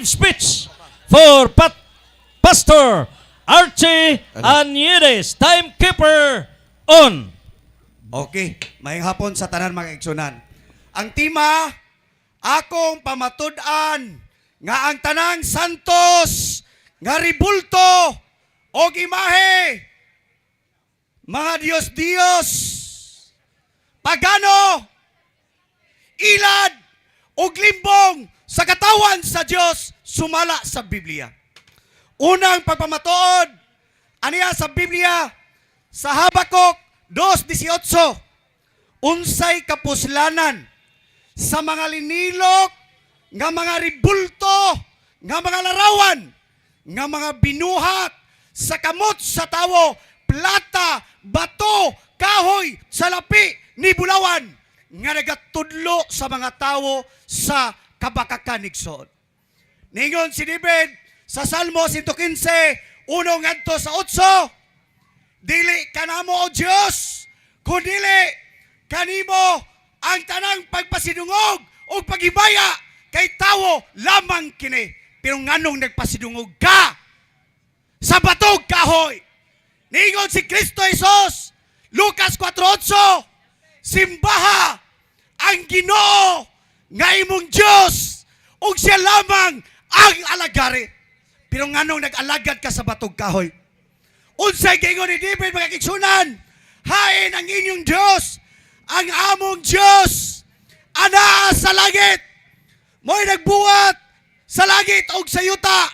give speech for Pastor Archie Aniedes, timekeeper on. Okay, mayang hapon sa tanan mga igsunan. Ang tema, akong pamatud-an nga ang tanang santos nga ribulto o imahe, mga Diyos-Diyos, pagano, ilad o limbong sa katawan sa Diyos sumala sa Biblia. Unang pagpamatuod, aniya sa Biblia, sa Habakuk 2:18, unsay kapuslanan sa mga linilok nga mga ribulto, nga mga larawan, nga mga binuhat sa kamot sa tawo, plata, bato, kahoy, salapi, ni bulawan, nga nagatudlo sa mga tawo sa kabakakan igsoon. Ningon si David sa Salmo 115, 1 ngadto sa 8, dili kanamo o Diyos, kundili kanimo ang tanang pagpasidungog o pagibaya kay tawo lamang kini. Pero nganong nagpasidungog ka sa batog kahoy? Ningon si Kristo Jesus, Lucas 4:8, simbaha ang Ginoo nga imong Diyos ug siya lamang ang alagari. Pero nganong nag-alagad ka sa batog kahoy? Unsay gingon ni David mga kigsunan, hain ang inyong Diyos, ang among Diyos, ana sa langit. Mo'y nagbuhat sa langit o sa yuta.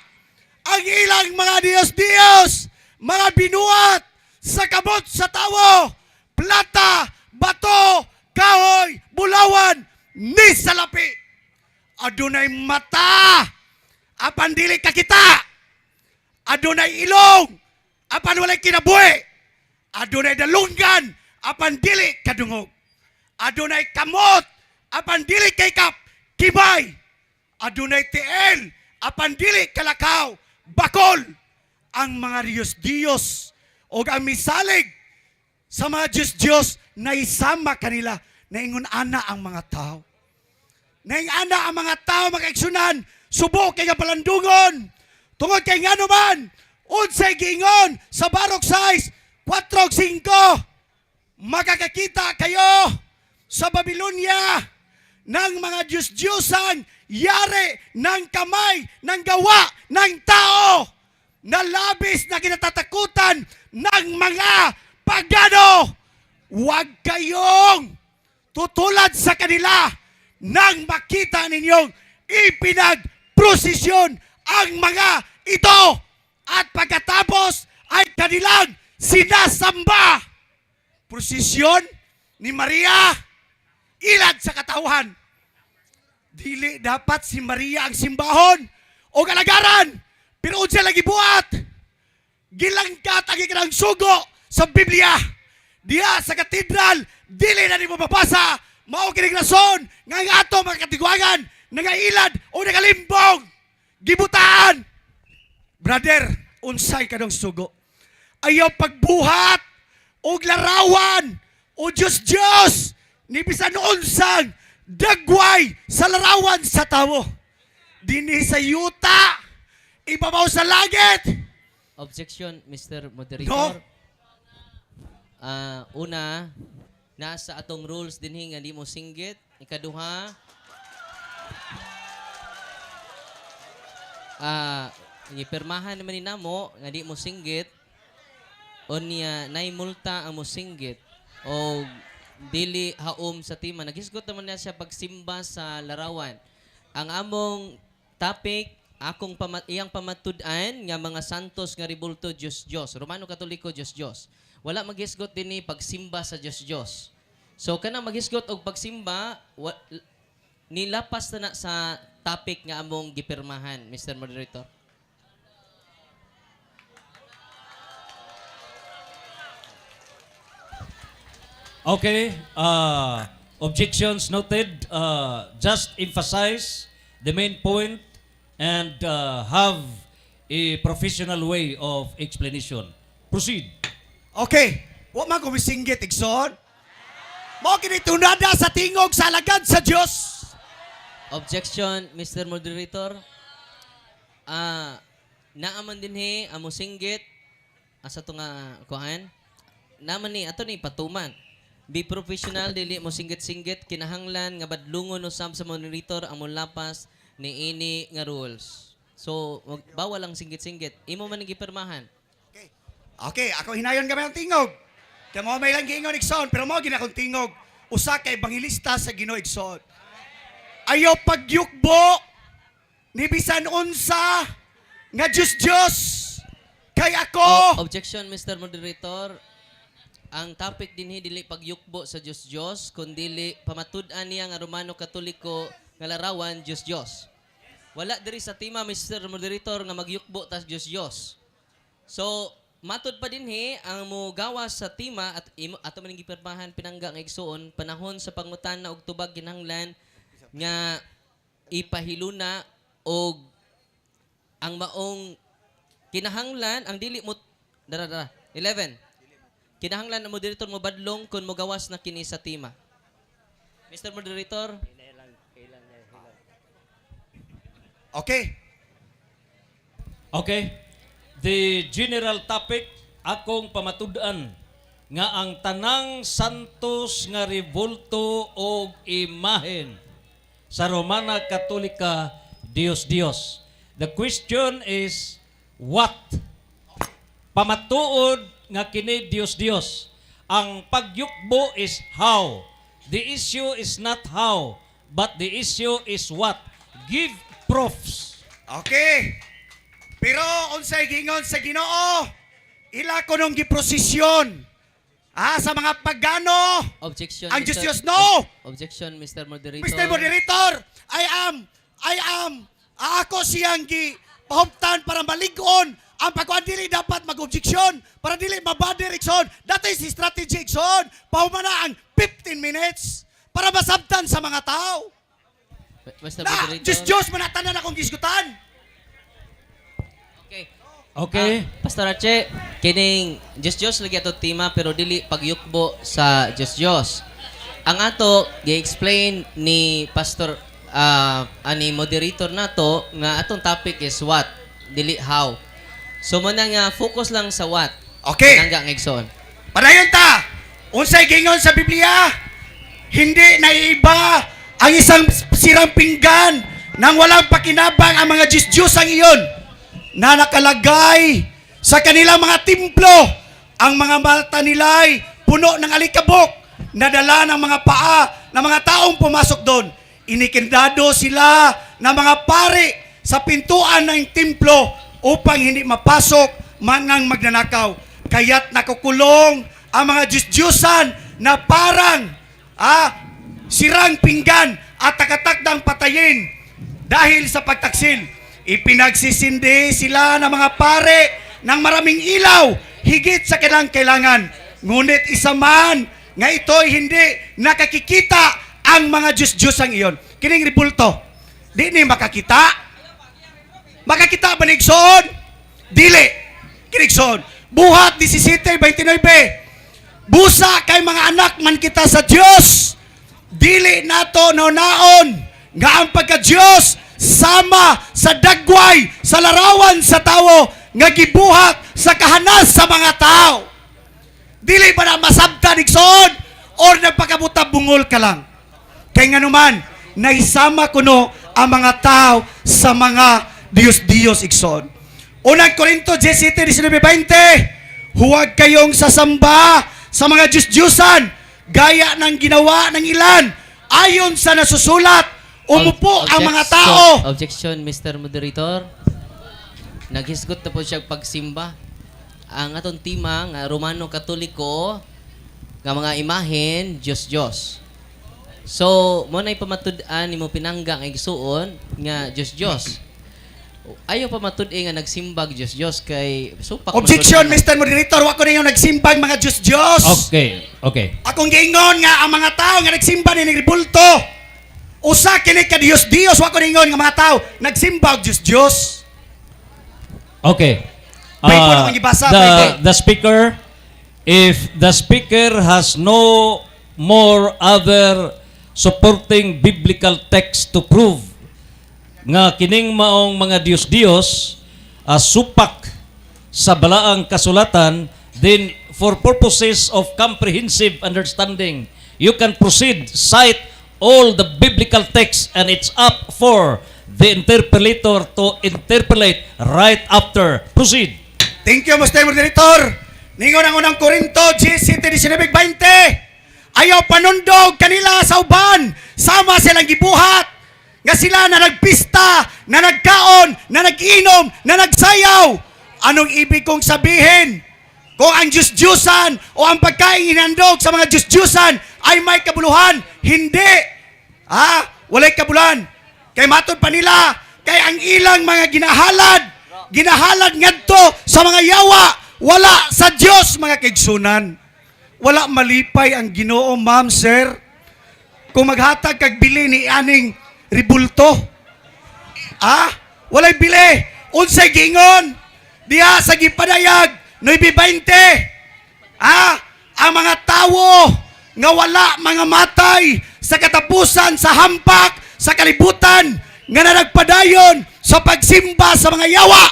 Ang ilang mga Diyos-Diyos, mga binuhat sa kabot sa tawo, plata, bato, kahoy, bulawan, ni salapi. Adunay mata, apan dili kakita. Adunay ilong, apan walay kinabuhi. Adunay dalunggan, apan dili kadungog. Adunay kamot, apan dili kay kibay. Adunay tiel, apan dili kalakaw, bakol. Ang mga Diyos-Diyos o ang misalig sa mga Diyos-Diyos na isama kanila na ingon ana ang mga tao. Na ana ang mga tao makaigsunan, subok kay kapalandungon. Tungod kay nga naman, unsay giingon sa Barok 6:4-5, makakakita kayo sa Babylonia ng mga Diyos-Diyosan, yari ng kamay, ng gawa, ng tao, na labis na kinatatakutan ng mga pagano. Huwag kayong tutulad sa kanila nang makita ninyong ipinagprosesyon ang mga ito at pagkatapos ay kanilang sinasamba. Prosesyon ni Maria, ilad sa katawan. Dili dapat si Maria ang simbahon o kalagaran, pero unsa lagi buhat. Gilangkat ang ikanang sugo sa Biblia. Diya sa katedral, dili na ni mo mabasa, mao kining rason nga ang ato mga katigwagan, nangailad o nagalimbong, gibutaan. Brother, unsay kanang sugo? Ayaw pagbuhat o larawan o Diyos-Diyos ni bisan unsang dagway sa larawan sa tawo. Dinhi sa yuta, ibabaw sa langit. Objection, Mr. Moderator. No. Una, nasa atong rules dinhi nga di mo singgit. Ikaduha, ipirmahan naman ni namo nga di mo singgit. Unya nay multa ang mo singgit o dili haom sa tima. Naghisgot naman niya siya pagsimba sa larawan. Ang among topic, iyang pamatud-an nga mga santos nga ribulto Diyos-Diyos. Romano Katoliko Diyos-Diyos. Wala maghisgot din ni pagsimba sa Diyos-Diyos. So kanang maghisgot og pagsimba, nilapas na sa topic nga among gipirmahan, Mr. Moderator. Okay, objections noted. Just emphasize the main point and have a professional way of explanation. Proceed. Okay, wa man ko misinggit igsoon. Mao kini tunada sa tingog sa alagad sa Dios. Objection, Mr. Moderator. naaman din he amo singgit asa to nga kuan. Naman ni ato ni patuman. Be professional dili mo singgit-singgit kinahanglan nga badlungon usab sa monitor among lapas ni ini nga rules. So bawal lang singgit-singgit. Imo man gipirmahan. Okay, ako hinayon kami ang tingog. Kaya mo may lang giingon igsoon, pero mo ginakong tingog. Usa ka ebanghelista sa Ginoo igsoon. Ayaw pagyukbo ni bisan unsa nga Diyos. Kay ako. Objection, Mr. Moderator. Ang topic dinhi dili pagyukbo sa Diyos, kundi pamatud-an niya nga Romano Katoliko nga larawan Diyos. Wala diri sa tema, Mr. Moderator, nga magyukbo tas Diyos. So, matud pa dinhi ang mo gawas sa tema at ato man gipirmahan pinangga nga igsuon panahon sa pangutana og tubag kinahanglan nga ipahiluna og ang maong kinahanglan ang dili mo 11 kinahanglan ang moderator mo badlong kun mo gawas na kini sa tema. Mr. Moderator. Okay. Okay. The general topic akong pamatud-an nga ang tanang santos nga revolto og imahen sa Romana Katolika Dios. The question is what? Pamatuod nga kini Dios. Ang pagyukbo is how. The issue is not how, but the issue is what. Give proofs. Okay. Pero unsay gingon sa Ginoo, ila ko nung giprosesyon. Sa mga pagano. Objection. Ang Diyos, no. Objection, Mr. Moderator. Mr. Moderator, I am. Ako siyang pahuptan para malig-on ang pagkuhan dili dapat mag-objection para dili mabader ikson. That is the strategy ikson. Pahumana ang 15 minutes para masabtan sa mga tao. Mr. Na, Moderator. Diyos manatanan akong gisgutan. Okay. Okay. Pastor Arche, kining Diyos lagi ato tema pero dili pagyukbo sa Diyos. Ang ato gi-explain ni Pastor ani moderator nato nga atong topic is what, dili how. So mo nga focus lang sa what. Okay. Nangga ngigsoon. Padayon ta. Unsay gingon sa Biblia? Hindi naiiba ang isang sirang pinggan nang walang pakinabang ang mga Diyos ang iyon na nakalagay sa kanilang mga templo. Ang mga mata nila'y puno ng alikabok na dala ng mga paa ng mga taong pumasok doon. Inikindado sila ng mga pari sa pintuan ng templo upang hindi mapasok manang magnanakaw. Kaya't nakukulong ang mga Diyos-Diyosan na parang sirang pinggan at takatakdang patayin dahil sa pagtaksil. Ipinagsisindi sila ng mga pare ng maraming ilaw higit sa kailangan. Ngunit isa man nga ito'y hindi nakakikita ang mga Diyos-Diyos ang iyon. Kining ribulto, di ni makakita? Makakita ba nigsoon? Dili. Kinigsoon. Buhat 17:29. Busa kay mga anak man kita sa Diyos. Dili nato naon nga ang pagka-Diyos sama sa dagway, sa larawan sa tao, nga gibuhat sa kahanas sa mga tao. Dili ba na masabtan igsoon or nagpakabuta bungol ka lang? Kaya nga naman, naisama kuno ang mga tao sa mga Diyos igsoon. Unang Korinto 17:19, huwag kayong sasamba sa mga Diyos-Diyosan gaya ng ginawa ng ilan ayon sa nasusulat. Umupo ang mga tao. Objection, Mr. Moderator. Naghisgot na po siya pagsimba. Ang atong tema nga Romano Katoliko nga mga imahen Diyos. So, mo na ipamatud-an nimo pinangga nga igsuon nga Diyos. Ayaw pamatud-i nga nagsimbag Diyos kay supak. Objection, Mr. Moderator. Wako na yung nagsimbag mga Diyos. Okay. Akong giingon nga ang mga tao nga nagsimba ni ribulto. Usa kini ka Diyos, wako ningon nga mga tao nagsimba og Diyos. Okay. Bible naman gibasa, Bible. The speaker, if the speaker has no more other supporting biblical text to prove nga kining maong mga Dios-Dios supak sa balaang kasulatan, then for purposes of comprehensive understanding, you can proceed, cite all the biblical texts, and it's up for the interpolator to interpolate right after. Proceed. Thank you, Mr. Moderator. Ningon ang unang Korinto, G7:19-20. Ayaw panundog kanila sa uban, sama silang gibuhat, nga sila na nagpista, na nagkaon, na nag-inom, na nagsayaw. Anong ibig kong sabihin? Kung ang Diyos-Diyosan o ang pagkain inandog sa mga Diyos-Diyosan ay may kabuluhan, hindi. Walay kabuluhan. Kay matod pa nila, kay ang ilang mga ginahalad ngadto sa mga yawa, wala sa Diyos, mga kaigsunan. Wala malipay ang Ginoo, ma'am, sir. Kung maghatag kag bili ni aning ribulto, walay bili. Unsay gingon diha sa gipadayag 9:20. Ang mga tawo nga wala mga matay sa katapusan sa hampak sa kalibutan nga nagpadayon sa pagsimba sa mga yawa,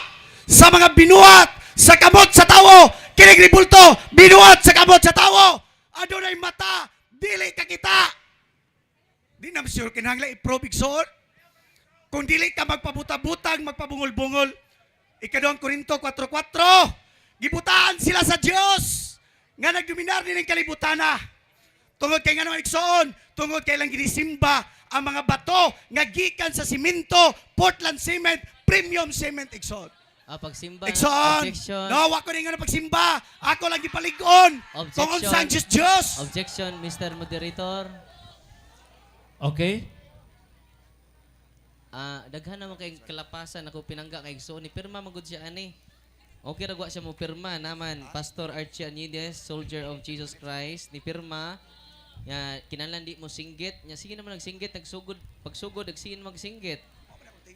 sa mga binuhat, sa kamot sa tawo, kining ribulto, binuhat sa kamot sa tawo. Adunay mata, dili ka kita. Di na sure kinahanglan i-probe igsoon. Kung dili ka magpabuta-butang, magpabungol-bungol. Ika-2 Korinto 4:4. Gibutaan sila sa Dios nga nagdominar din ng kalibutana. Tungod kay nga igsoon, tungod kay lang ginisimba ang mga bato nga gikan sa simento, Portland cement, premium cement igsoon. Pagsimba. Igsoon. Objection. No, wako rin nga na pagsimba. Ako lang gipalig-on. Objection. Kung unsang Diyos. Objection, Mr. Moderator. Okay? Daghan naman kay kalapasan ako pinangga kay so ni pirma magud siya ani. Okay ra gwa siya mo pirma naman Pastor Archie Anides, Soldier of Jesus Christ, ni pirma ya kinahanglan di mo singgit. Nya sige naman nagsinggit, pagsugod nagsiin magsinggit.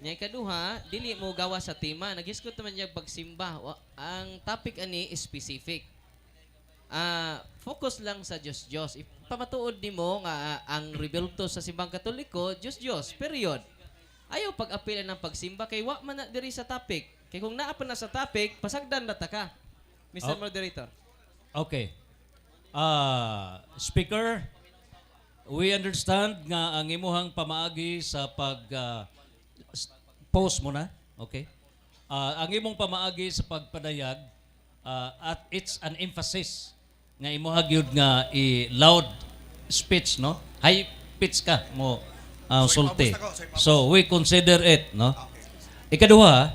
Nya ikaduha, dili mo gawa sa tema, nagisgot naman niya pagsimba. Ang topic ani is specific. Focus lang sa Diyos. Ipamatuod nimo nga ang rebelto sa simbang Katoliko, Diyos, period. Ayaw pag-apilan ng pagsimba kay wa man na diri sa topic. Kay kung naa pa na sa topic, pasagdan na ta ka. Mr. Moderator. Okay. Speaker, we understand nga ang imuhang pamaagi sa post mo na, okay? Ang imong pamaagi sa pagpadayag at it's an emphasis nga imuha gyud nga loud speech, no? High pitch ka mo sulti. So we consider it, no? Ikaduha,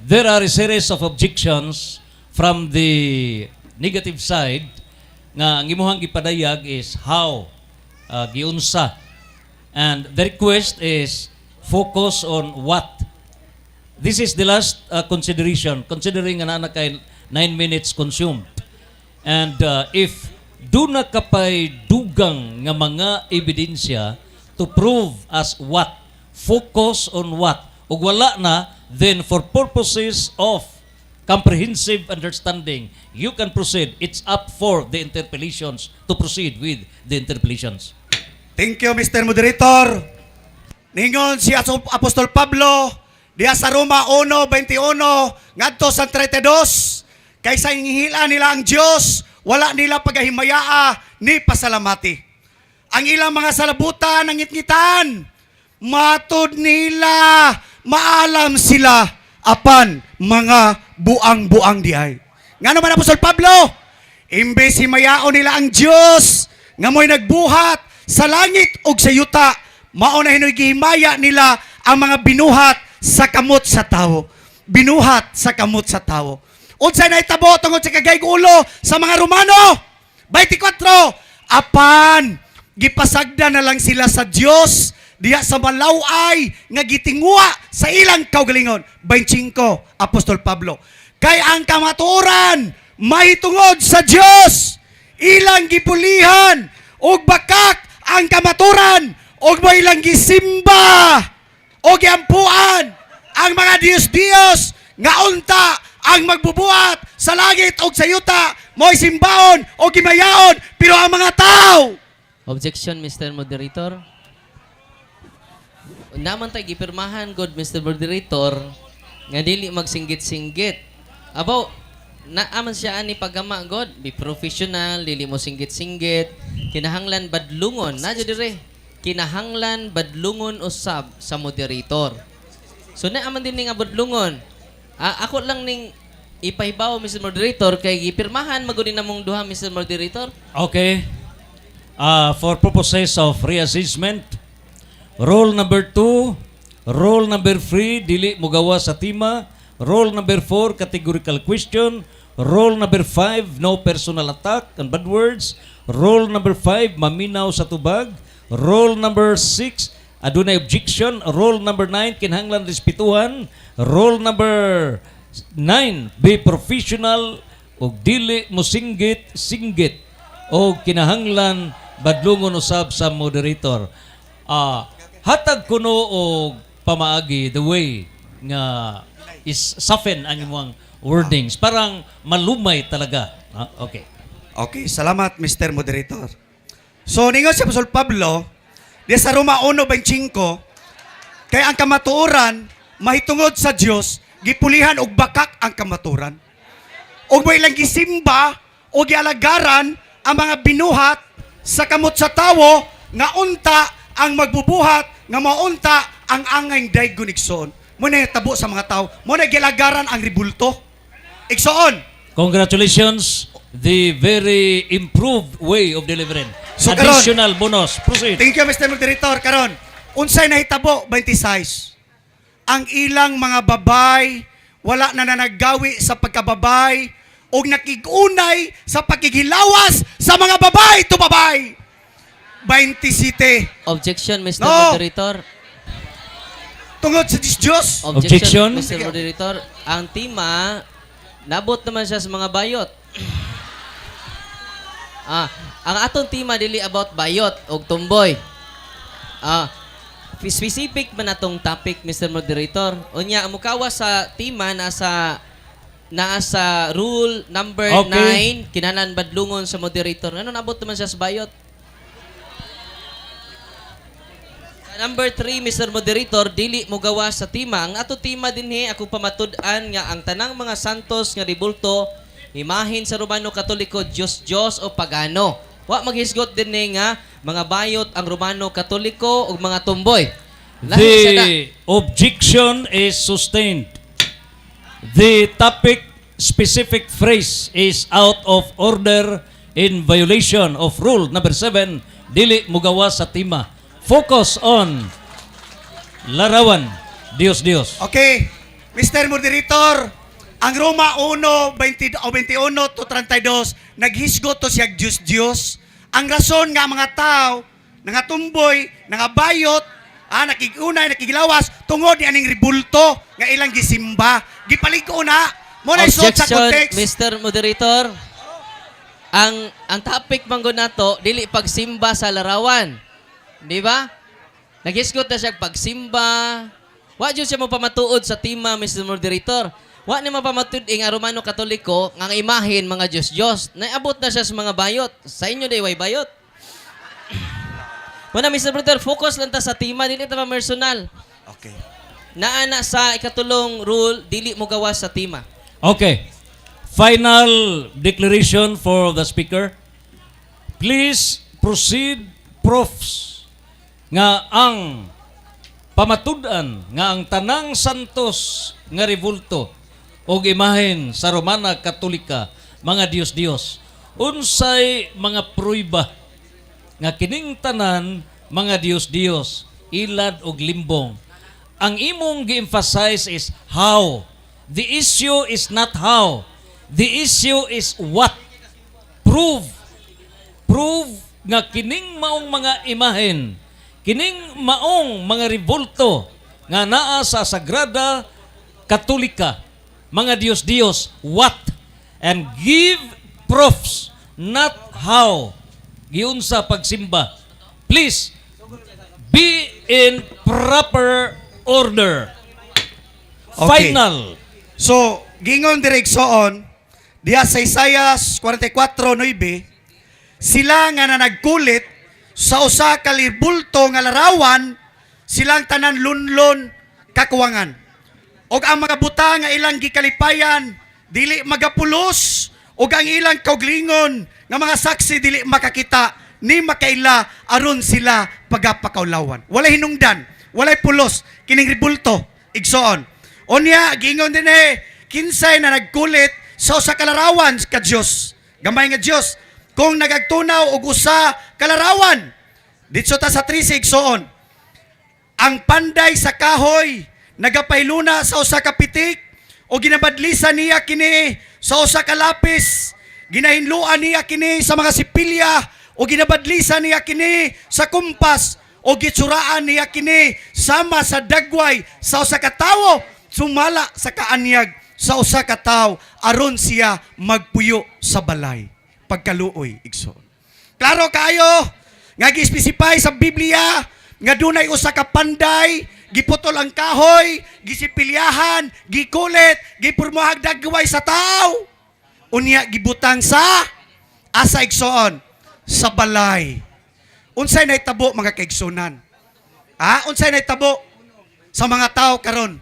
there are a series of objections from the negative side nga ang imuhang gipadayag is how giunsa, and the request is focus on what. This is the last consideration, considering nga na kay 9 minutes consumed. And if do na kapay dugang nga mga ebidensya to prove as what, focus on what, ug wala na, then for purposes of comprehensive understanding, you can proceed. It's up for the interpellations to proceed with the interpellations. Thank you, Mr. Moderator. Ningon si Apostol Pablo diha sa Roma 1:21 ngadto sa 32, kaysa ingihila nila ang Dios, wala nila pagahimayaa ni pasalamati. Ang ilang mga salabutan ang ngitngitan, matod nila, maalam sila apan mga buang-buang diay. Ngano man Apostol Pablo, imbes himayaon nila ang Dios nga mo'y nagbuhat sa langit ug sa yuta, mao na hinoy gihimaya nila ang mga binuhat sa kamot sa tawo. Binuhat sa kamot sa tawo. Unsay nahitabo tungod sa kagayg ulo sa mga Romano 24, apan gipasagda na lang sila sa Dios diha sa malaway nga gitingwa sa ilang kaugalingon. 25, Apostol Pablo. Kay ang kamatuoran mahitungod sa Dios, ilang gipulihan ug bakak ang kamaturan ug mo ilang gisimba o giampuan ang mga Diyos nga unta ang magbubuhat sa langit o sa yuta, mo'y simbaon o gimayaon, pero ang mga tao. Objection, Mr. Moderator. naman tayo gipirmahan god Mr. Moderator nga dili magsinggit-singgit. Abaw, naaman siya ani pagama god, be professional, dili mo singgit-singgit, kinahanglan badlungon, nadyo dire, kinahanglan badlungon usab sa moderator. So naaman din nga badlungon. Ako lang ning ipahibaw Mr. Moderator kay gipirmahan maguni namong duha Mr. Moderator. Okay. For purposes of reassessment, rule number 2, rule number 3, dili mo gawa sa tima. Rule number 4, categorical question. Rule number 5, no personal attack and bad words. Rule number 5, maminaw sa tubag. Rule number 6, adunay objection. Rule number 9, kinahanglan respetuhan. Rule number 9, be professional ug dili mo singgit o kinahanglan badlungon usab sa moderator. Hatag kuno og pamaagi the way nga is soften ang imong wordings parang malumay talaga. Okay. Okay, salamat Mr. Moderator. So, ningon si Apostol Pablo, di sa Roma 1:25, kay ang kamatuoran, mahitungod sa Dios, gipulihan og bakak ang kamatuoran. Og may lang gisimba o gialagaran ang mga binuhat sa kamot sa tawo nga unta ang magbubuhat nga maunta ang angay daygon igsoon. Muna tabo sa mga tao, muna gialagaran ang ribulto. Igsoon. Congratulations, the very improved way of delivering. So, karon, additional bonus. Proceed. Thank you, Mr. Moderator. Karon, unsay nahitabo 26. Ang ilang mga babay wala na nanagawi sa pagkababay o nakigunay sa pagkikilawas sa mga babay to babay. 27. Objection Mr. No. Moderator. Tungod sa Diyos. Objection. Mr. Moderator. Ang tima, nabot naman siya sa mga bayot. Ang atong tima dili about bayot o tumboy. Specific man atong topic, Mr. Moderator. Unya, ang mukawa sa tima nasa rule number Okay. 9, kinanan badlungon sa moderator. Ano nabot naman siya sa bayot? Number 3, Mr. Moderator, dili mo gawa sa tima. Ang ato tima dinhi ako pamatud-an nga ang tanang mga santos nga ribulto imahin sa Romano Katoliko Diyos o pagano. Wa maghisgot dinhi nga mga bayot ang Romano Katoliko ug mga tumboy. The objection is sustained. The topic specific phrase is out of order in violation of rule number 7, dili mugawa sa tima. Focus on larawan. Dios. Okay. Mr. Moderator, ang Roma 1:21 to 32, naghisgot to siya Diyos. Ang rason nga mga tao, nga tumboy, nga bayot, nakigunay, nakigilawas, tungod ni aning ribulto, nga ilang gisimba. Gipaligo na. Muna isuot sa Objection, context. Mr. Moderator. Ang topic manggo nato dili pagsimba sa larawan. Di ba? Naghisgot na siya pagsimba. Wa jud siya mo pamatuod sa tima, Mr. Moderator. Wa ni mapamatud ang Romano Katoliko nga ang imahin mga Diyos. Naabot na siya sa mga bayot. Sa inyo day way bayot. Muna, Mr. Moderator, focus lang ta sa tima, dili ta personal. Okay. Naana sa ikatulong rule, dili mo gawa sa tima. Okay. Final declaration for the speaker. Please proceed, profs. Nga ang pamatud-an nga ang tanang santos nga ribulto og imahen sa Romana Katolika mga Diyos. Unsay mga pruiba nga kining tanan mga Diyos, ilad og limbong. Ang imong gi-emphasize is how. The issue is not how. The issue is what. Prove nga kining maong mga imahen, kining maong mga ribulto nga naa sa Sagrada Katolika, mga Diyos, what? And give proofs, not how. Giunsa pagsimba. Please, be in proper order. Okay. Final. So, gingon direksoon, diha sa Isaias 44:9, sila nga na nagkulit sa usa ka libulto nga larawan silang tanan lunlon kakuwangan. Og ang mga buta nga ilang gikalipayan dili magapulos, og ang ilang kauglingon nga mga saksi dili makakita ni makaila aron sila pagapakaulawan. Walay hinungdan, walay pulos, kining ribulto, igsoon. Unya, giingon din kinsay na nagkulit sa usa ka larawan ka Dios. Gamay nga Dios, kung nagagtunaw og usa ka larawan. Dito ta sa 3 igsoon. Ang panday sa kahoy nagapayluna sa usa ka pitik o ginabadlisan niya kini sa usa ka lapis. Ginahinluan niya kini sa mga sipilya o ginabadlisan niya kini sa kumpas o gitsuraan niya kini sama sa dagway sa usa ka tawo sumala sa kaanyag sa usa ka tawo aron siya magpuyo sa balay pagkaluoy igsoon. Klaro kayo nga gi-specify sa Biblia nga dunay usa ka panday giputol ang kahoy, gisipilyahan, gikulit, gipurmuhag dagway sa tawo. Unya gibutang sa asa igsoon sa balay. Unsay nahitabo mga kaigsunan? Unsay nahitabo sa mga tao karon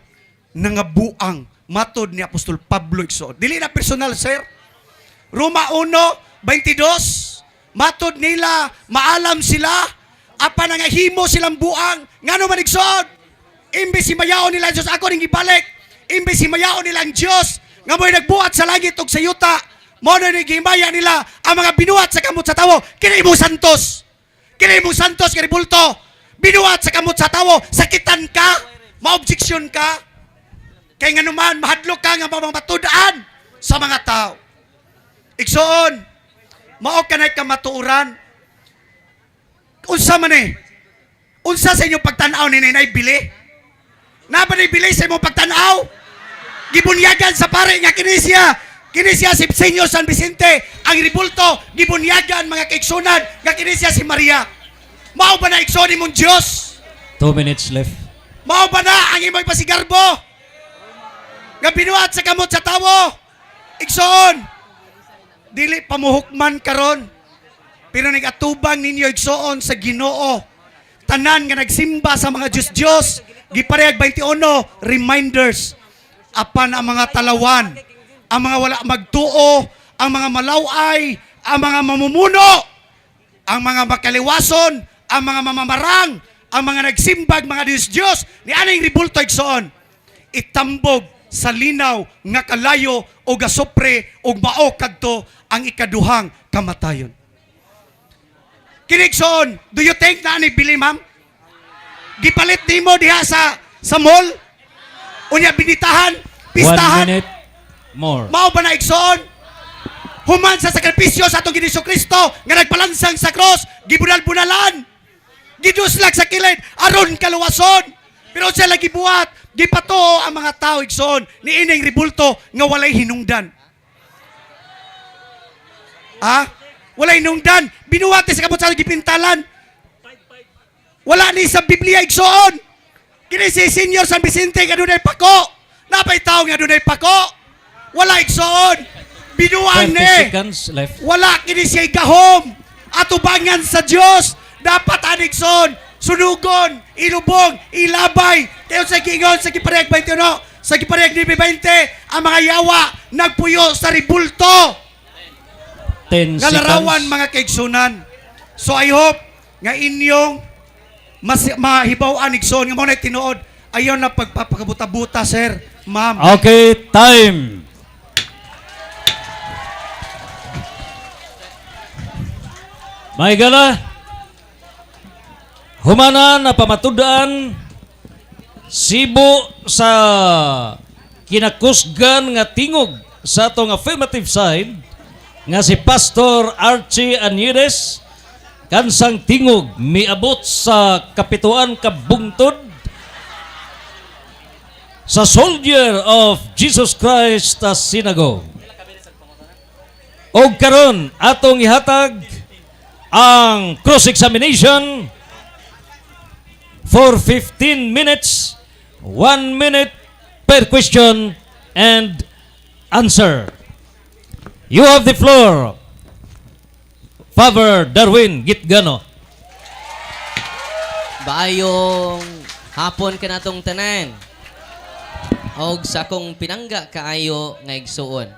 nangabuang matod ni Apostol Pablo igsoon. Dili na personal, sir. Roma 1:22 matod nila maalam sila apa nangahimo silang buang ngano man igsoon. Imbes si mayaon nila ang Diyos, ako ning ibalik. Imbes si mayaon nila ang Diyos, nga mo'y nagbuhat sa langit o sa yuta, mo na nagihimaya nila ang mga binuhat sa kamot sa tawo, kini mo santos. Kini mo santos, kini bulto. Binuhat sa kamot sa tawo, sakitan ka, maobjeksyon ka, kay nga naman, mahadlok ka nga mamatudan sa mga tao. Igsoon, mao ka na'y kamatuuran. Unsa man unsa sa inyong pagtanaw ni Nanay Bili? Nabanay bilay sa imong pagtanaw. Gibunyagan sa pare nga kinisya si Senyor San Vicente. Ang ribulto, gibunyagan mga kaigsunan nga kinisya si Maria. Mao ba na igsoon imong Diyos? 2 minutes left. Mao ba na ang imong pasigarbo? Nga binuhat sa kamot sa tawo. Igsoon. Dili pamuhukman karon. Pero nagatubang ninyo igsoon sa Ginoo. Tanan nga nagsimba sa mga Diyos-Diyos. Giparehag 21, reminders. Apan ang mga talawan, ang mga wala magtuo, ang mga malaway, ang mga mamumuno, ang mga makaliwason, ang mga mamamarang, ang mga nagsimbag, mga Diyos-Diyos, ni aning ribulto igsoon, itambog sa linaw nga kalayo o gasopre o mao kadto ang ikaduhang kamatayon. Kinigsoon, do you think na ani bili, ma'am? Gipalit nimo diha sa mall? Unya binitahan, 1 pistahan. minute more. Mao ba na igsoon? Human sa sakripisyo sa atong Ginoong Kristo nga nagpalansang sa cross, gibunal-bunalan. Giduslag sa kilid aron kaluwason. Pero siya lagi buhat, gipato ang mga tao igsoon ni ining ribulto nga walay hinungdan. Walay hinungdan, binuhat sa kamot sa gipintalan. Wala ni sa Biblia igsoon. Kini si Senyor San Vicente nga dunay pako. Napay tao nga dunay pako. Wala igsoon. Binuang 20 ni. seconds left. Wala kini siya gahom. Atubangan sa Dios. Dapat anigson, sunugon, ilubong, ilabay. Tayo sa gingon sa Giparehag 21, sa Giparehag 20, ang mga yawa nagpuyo sa ribulto. 10 Nga larawan seconds. mga kaigsunan. So I hope nga inyong mahibaw-an igsoon nga mo na tinuod ayon na pagpapakabuta-buta, sir, ma'am. Okay, time. May gala. Humana na pamatudaan Sibo sa kinakusgan nga tingog sa atong affirmative side nga si Pastor Archie Anires kansang tingog miabot sa kapituan ka bungtod sa Soldier of Jesus Christ Synagogue. Og karon atong ihatag ang cross-examination for 15 minutes, 1 minute per question and answer. You have the floor, Father Darwin Gitgano. Baayong Hapon ka natong tanan. Og sa akong pinangga kaayo nga igsuon.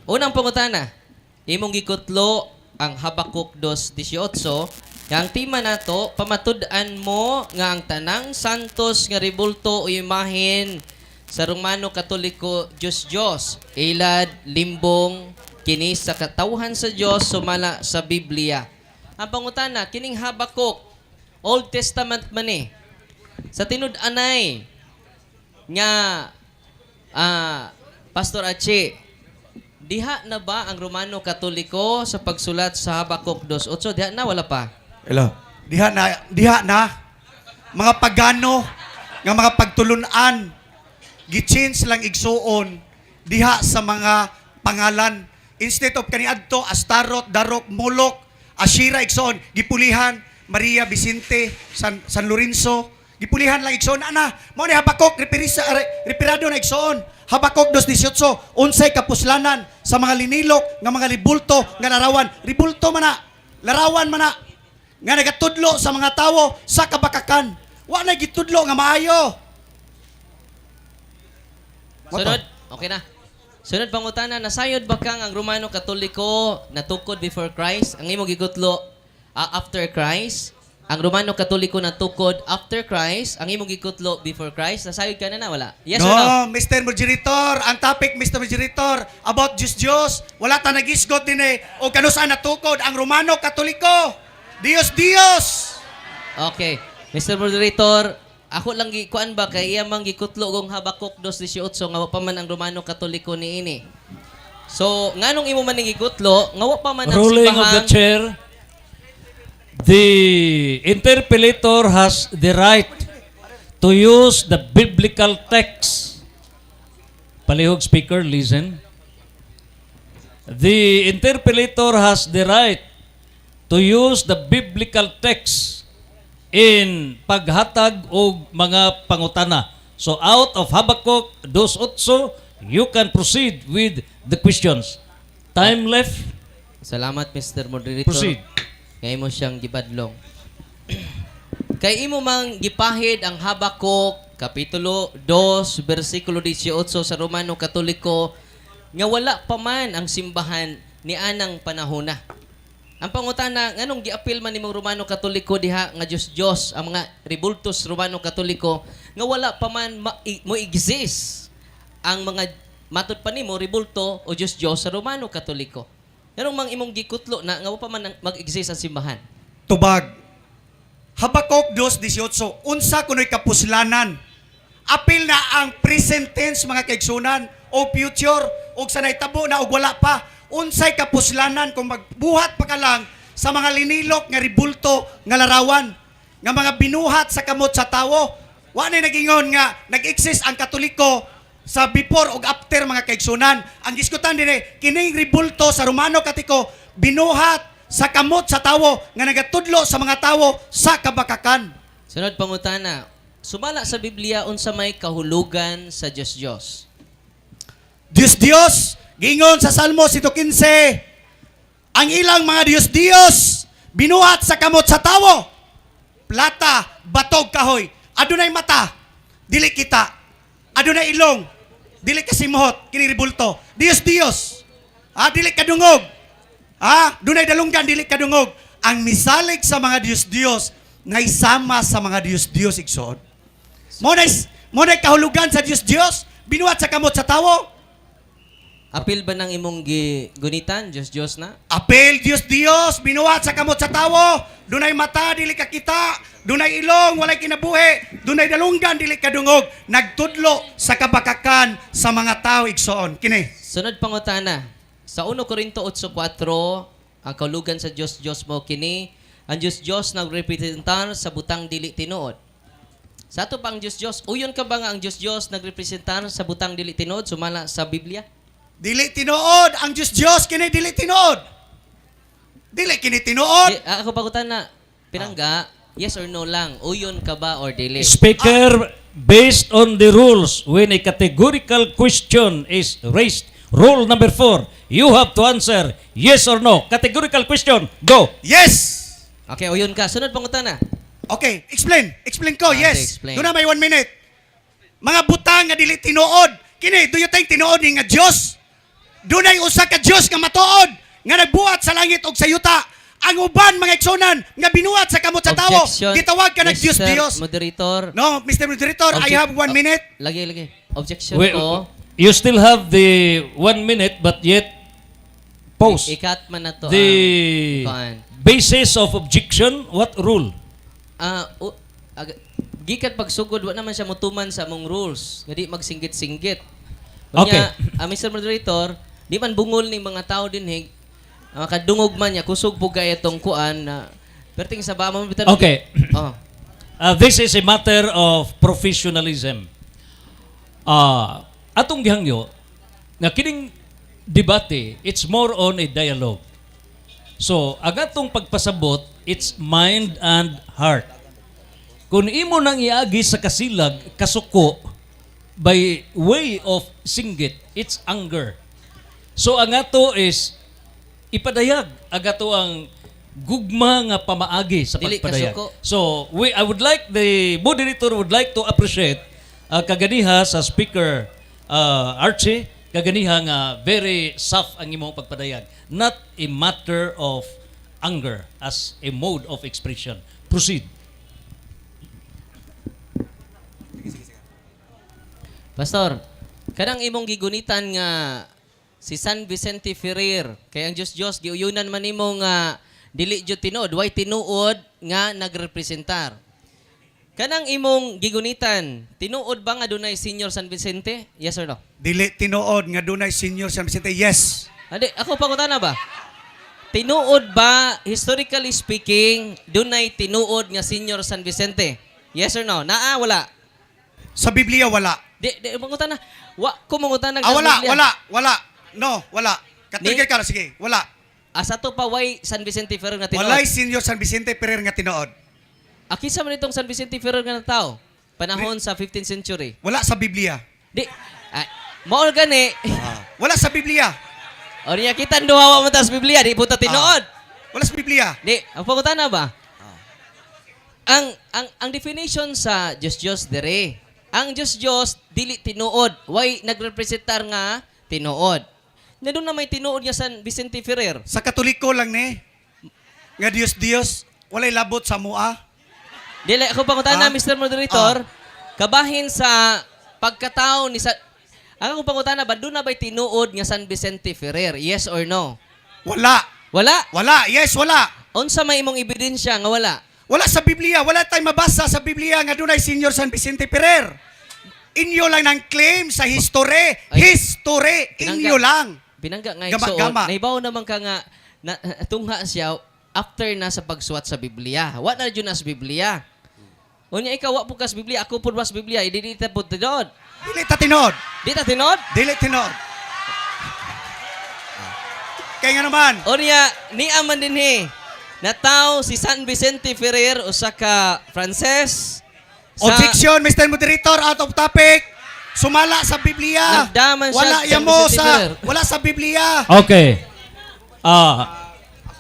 Unang pangutana, imong gikutlo ang Habakuk 2:18. Ang tema nato, pamatud-an mo nga ang tanang santos nga rebulto o imahen sa Romano Katoliko Diyos, ilad, limbong, kini sa katawhan sa Diyos sumala sa Biblia. Ang pangutana, kining Habakuk, Old Testament man eh. Sa tinud-anay nga Pastor Achi, diha na ba ang Romano Katoliko sa pagsulat sa Habakuk 2:8? Diha na, wala pa? Hello. Diha na mga pagano nga mga pagtulunan gi-change lang igsuon diha sa mga pangalan instead of kaniadto Astarot, Darok, Molok, Ashira igsuon gipulihan Maria Vicente, San Lorenzo gipulihan lang igsuon ana mao ni Habakuk reperado na igsuon Habakuk 2:18 unsay kapuslanan sa mga linilok nga mga libulto nga larawan ribulto man na larawan man na nga nagatudlo sa mga tawo sa kabakakan. Wa na gitudlo nga maayo. Sunod, okay na. Sunod pangutana, nasayod ba kang ang Romano Katoliko natukod before Christ? Ang imong gikutlo after Christ? Ang Romano Katoliko natukod after Christ? Ang imong gikutlo before Christ? Nasayod ka na wala? Yes or no? No, Mr. Moderator, ang topic Mr. Moderator about Diyos, wala ta nagisgot din o kanusaan natukod ang Romano Katoliko. Dios! Okay. Mr. Moderator, ako lang kuan ba kay iya mang gikutlo gong Habakuk 2:18 nga wa pa man ang Romano Katoliko niini. So, nganong imo man gikutlo nga wa pa man ang Ruling of the simbahan? chair. The interpellator has the right to use the biblical text. Palihog speaker, listen. The interpellator has the right to use the biblical text in paghatag og mga pangutana. So out of Habakuk 2:8, you can proceed with the questions. Time left. Salamat, Mr. Moderator. Proceed. Kay mo siyang gibadlong. Kay imo mang gipahid ang Habakuk kapitulo 2 bersikulo 18 sa Romano Katoliko nga wala pa man ang simbahan ni anang panahona. Ang pangutana, nganong giapil man nimong Romano Katoliko diha nga Diyos ang mga rebultos Romano Katoliko nga wala pa man mo exist ang mga matud pa nimo rebulto o Diyos sa Romano Katoliko. Nganong mang imong gikutlo na nga wala pa man mag-exist ang simbahan. Tubag. Habakuk 2:18, unsa kuno'y kapuslanan. Apil na ang present tense mga kaigsunan o future o sanay tabo na o wala pa. Unsay kapuslanan kung magbuhat pa ka lang sa mga linilok nga ribulto nga larawan nga mga binuhat sa kamot sa tawo. Wa na nagingon nga nag-exist ang Katoliko sa before ug after mga kaigsunan. Ang diskutan din kining ribulto sa Romano Katoliko binuhat sa kamot sa tawo nga nagatudlo sa mga tawo sa kabakakan. Sunod pangutana, sumala sa Biblia unsa may kahulugan sa Diyos. Diyos, gingon sa Salmo 115, ang ilang mga Diyos, binuhat sa kamot sa tawo, plata, batog kahoy, adunay mata, dili kita, adunay ilong, dili kasimuhot, kiniribulto, Diyos, dili kadungog, dunay dalunggan, dili kadungog, ang misalig sa mga Diyos, naisama sa mga Diyos, igsoon. Mo na kahulugan sa Diyos, binuhat sa kamot sa tawo, Apil ba ng imong gunitan, Diyos na? apel, Diyos, binuhat sa kamot sa tawo, dunay mata, dili ka kita, dunay ilong, walay kinabuhi, dunay dalunggan, dili kadungog, nagtudlo sa kabakakan sa mga tao, igsoon. Kini. Sunod pangutana, sa 1 Corinto 8:4, ang kahulugan sa Diyos mo kini, ang Diyos nagrepresentar sa butang dili tinuod. Sa ato pang Diyos, uyon ka ba nga ang Diyos nagrepresentar sa butang dili tinuod sumala sa Biblia? Dili tinuod, ang Diyos, kini dili tinuod. Dili kini tinuod. Ako pagutan na, pinangga, yes or no lang, uyon ka ba or dili? Speaker, based on the rules, when a categorical question is raised, rule number 4, you have to answer yes or no. Categorical question, go. Yes. Okay, uyon ka. Sunod pangutan na. Okay, explain. Explain ko, yes. Explain. Doon na may 1 minute. Mga butang nga dili tinuod. Kini, do you think tinuod ni nga Diyos? Doon ay usa ka Diyos nga matuod, nga nagbuhat sa langit ug sa yuta. Ang uban, mga iksonan, nga binuhat sa kamot sa tawo. Objection. Gitawag ka ng Diyos-Diyos. Moderator. No, Mr. Moderator, I have 1 minute. Lagi. Objection We- ko. you still have the 1 minute, but yet pause. Ikat man na to. The kuan. basis of objection, what rule? Gikan pagsugod, wa naman siya mutuman sa among rules. Nga di magsinggit-singgit. Okay. Mr. Moderator, di man bungol ni mga tao din kadungog man niya, kusog po kaya itong kuan na perting sa bama mo bitan. Okay. Oh. This is a matter of professionalism. Atong gihangyo, nga kining debate, it's more on a dialogue. So, agatong pagpasabot, it's mind and heart. Kung imo nang iagi sa kasilag, kasuko, by way of singgit, it's anger. So, ang ato is, ipadayag, agato ang gugma nga pamaagi sa Dili pagpadayag. kasuko. So, I would like, the moderator would like to appreciate kaganiha sa speaker Archie, kaganiha nga very soft ang imong pagpadayag. Not a matter of anger as a mode of expression. Proceed. Pastor, kanang imong gigunitan nga si San Vicente Ferrer, kay ang Diyos giuyunan man nimo nga dili jud tinuod, way tinuod nga nagrepresentar. Kanang imong gigunitan, tinuod ba nga dunay Senior San Vicente? Yes or no? Dili tinuod nga dunay Senior San Vicente. Yes. Adi, ako pangutana ba? Tinuod ba, historically speaking, dunay tinuod nga Senior San Vicente? Yes or no? Naa, wala. Sa Biblia wala. Di, mangutana. Ko mangutana. Wala. No, wala. Katrigger ka na, sige. Wala. Asa to pa way San Vicente Ferrer nga tinuod? Walay Senior San Vicente Ferrer nga tinuod. Akisa man itong San Vicente Ferrer nga na tao? Panahon sa 15th century. Wala sa Biblia. Di, maol gani. Wala sa Biblia. O niya kita duhawa mo ta sa Biblia, di puta tinuod. Wala sa Biblia. Di, ang pangutana ba? Ang definition sa Diyos dere. Ang Diyos dili tinuod, way nagrepresentar nga tinuod. Na doon na may tinuod nga San Vicente Ferrer. Sa Katoliko lang ni. Nga Diyos, walay labot sa mua. Dili ako pangutana, Mr. Moderator, kabahin sa pagkatao ni San... Ang akong pangutana ba, doon na ba'y tinuod nga San Vicente Ferrer? Yes or no? Wala. Wala. Wala. Yes, wala. Unsa may imong ebidensya nga wala? Wala sa Biblia. Wala tayong mabasa sa Biblia nga dunay Senior San Vicente Ferrer. Inyo lang ng claim sa history. History. Inyo lang. Pinangga nga Gama-gama. naibaw naman ka nga tungha siya after na sa pagsuwat sa Biblia. What na dyan sa Biblia? Unya ikaw, wa po ka sa Biblia, ako po ba sa Biblia, hindi ta po tinod. Dili ta tinod. Di ta tinod? Dili tinod. Kaya nga naman. Unya, ni aman din nataw si San Vicente Ferrer o sa ka Frances. Objection, Mr. Moderator, out of topic. Sumala sa Biblia. Nagdaman siya Wala sa yan mo Vicente sa Ferrer. wala sa Biblia. Okay.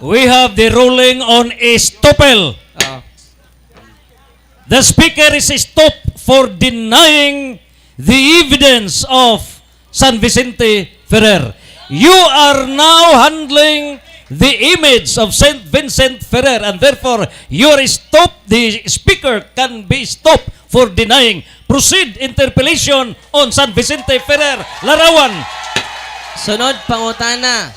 We have the ruling on estoppel. Oh. The speaker is stopped for denying the evidence of San Vicente Ferrer. You are now handling the image of Saint Vincent Ferrer and therefore you are stopped. The speaker can be stopped for denying. Proceed interpellation on San Vicente Ferrer. Larawan. Sunod pangutana,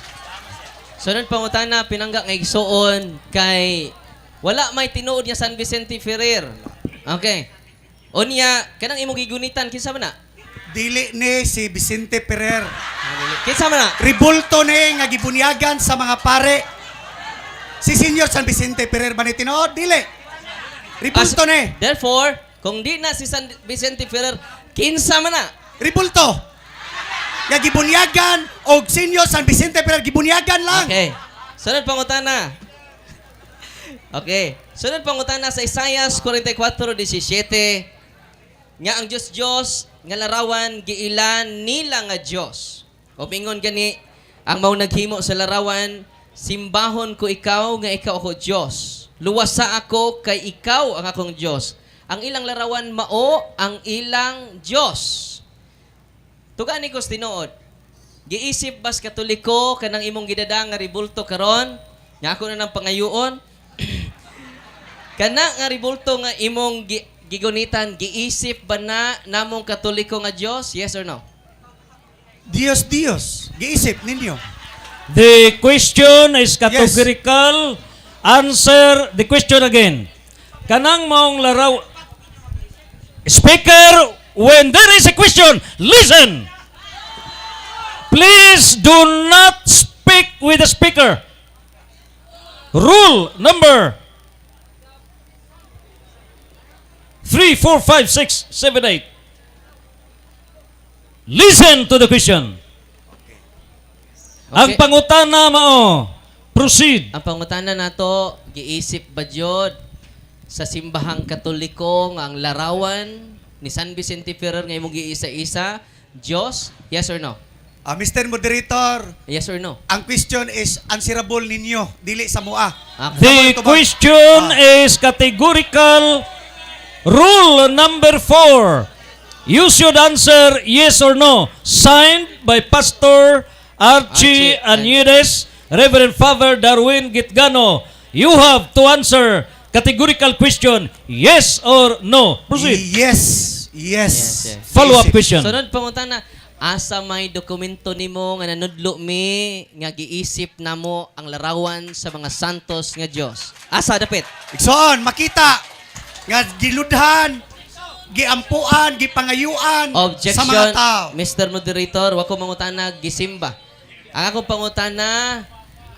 pinangga nga igsuon kay wala may tinuod niya San Vicente Ferrer. Okay. Unya, kanang imong gigunitan kinsa man na? Dili ni si Vicente Ferrer. Kinsa man na? Ribulto ni nga gibunyagan sa mga pare. Si Senior San Vicente Ferrer ba ni tinuod? Dili. Ribulto ni. Therefore, kung di na si San Vicente Ferrer, kinsa man na? Ribulto. Nga gibunyagan o Senior San Vicente Ferrer gibunyagan lang. Okay. Sunod pangutana. Okay. Sunod pangutana sa Isaiah 44:17. Nga ang Diyos nga larawan giilan nila nga Diyos. O pingon gani ang mao naghimo sa larawan, simbahon ko ikaw nga ikaw ako Diyos. luwasa ako kay ikaw ang akong Dios. Ang ilang larawan mao ang ilang Dios. Tuga ni ko tinuod. Giisip bas Katoliko kanang imong gidadang nga ribulto karon? Nga ako na ng pangayuon. Kana nga ribulto nga imong gigunitan, giisip ba na namong Katoliko nga Dios? Yes or no? Dios, Dios. Giisip ninyo. The question is categorical. Answer the question again. Kanang maong laraw... Speaker, when there is a question, listen! Please do not speak with the speaker. Rule number 3, 4, 5, 6, 7, 8. Listen to the question. Ang pangutana mao, proceed. Ang pangutana nato, giisip ba jud sa simbahang Katoliko nga ang larawan ni San Vicente Ferrer nga imong giisa-isa, Dios? Yes or no? Mr. Moderator, Yes or no? ang question is answerable ninyo, dili sa mua. Okay. The question is categorical. Rule number 4. You should answer yes or no. Signed by Pastor Archie Archie Aniedes, Reverend Father Darwin Gitgano. You have to answer categorical question, yes or no. Proceed. Yes. Yes, yes. Follow-up Giisip. question. Sunod pangutana, asa may dokumento nimo nga nanudlo mi nga giisip namo ang larawan sa mga santos nga Dios? Asa dapit? Igsoon, makita nga giludhan, giampuan, gipangayuan sa mga Objection, tao. Mr. Moderator, wako mangutana gisimba. Ang akong pangutana,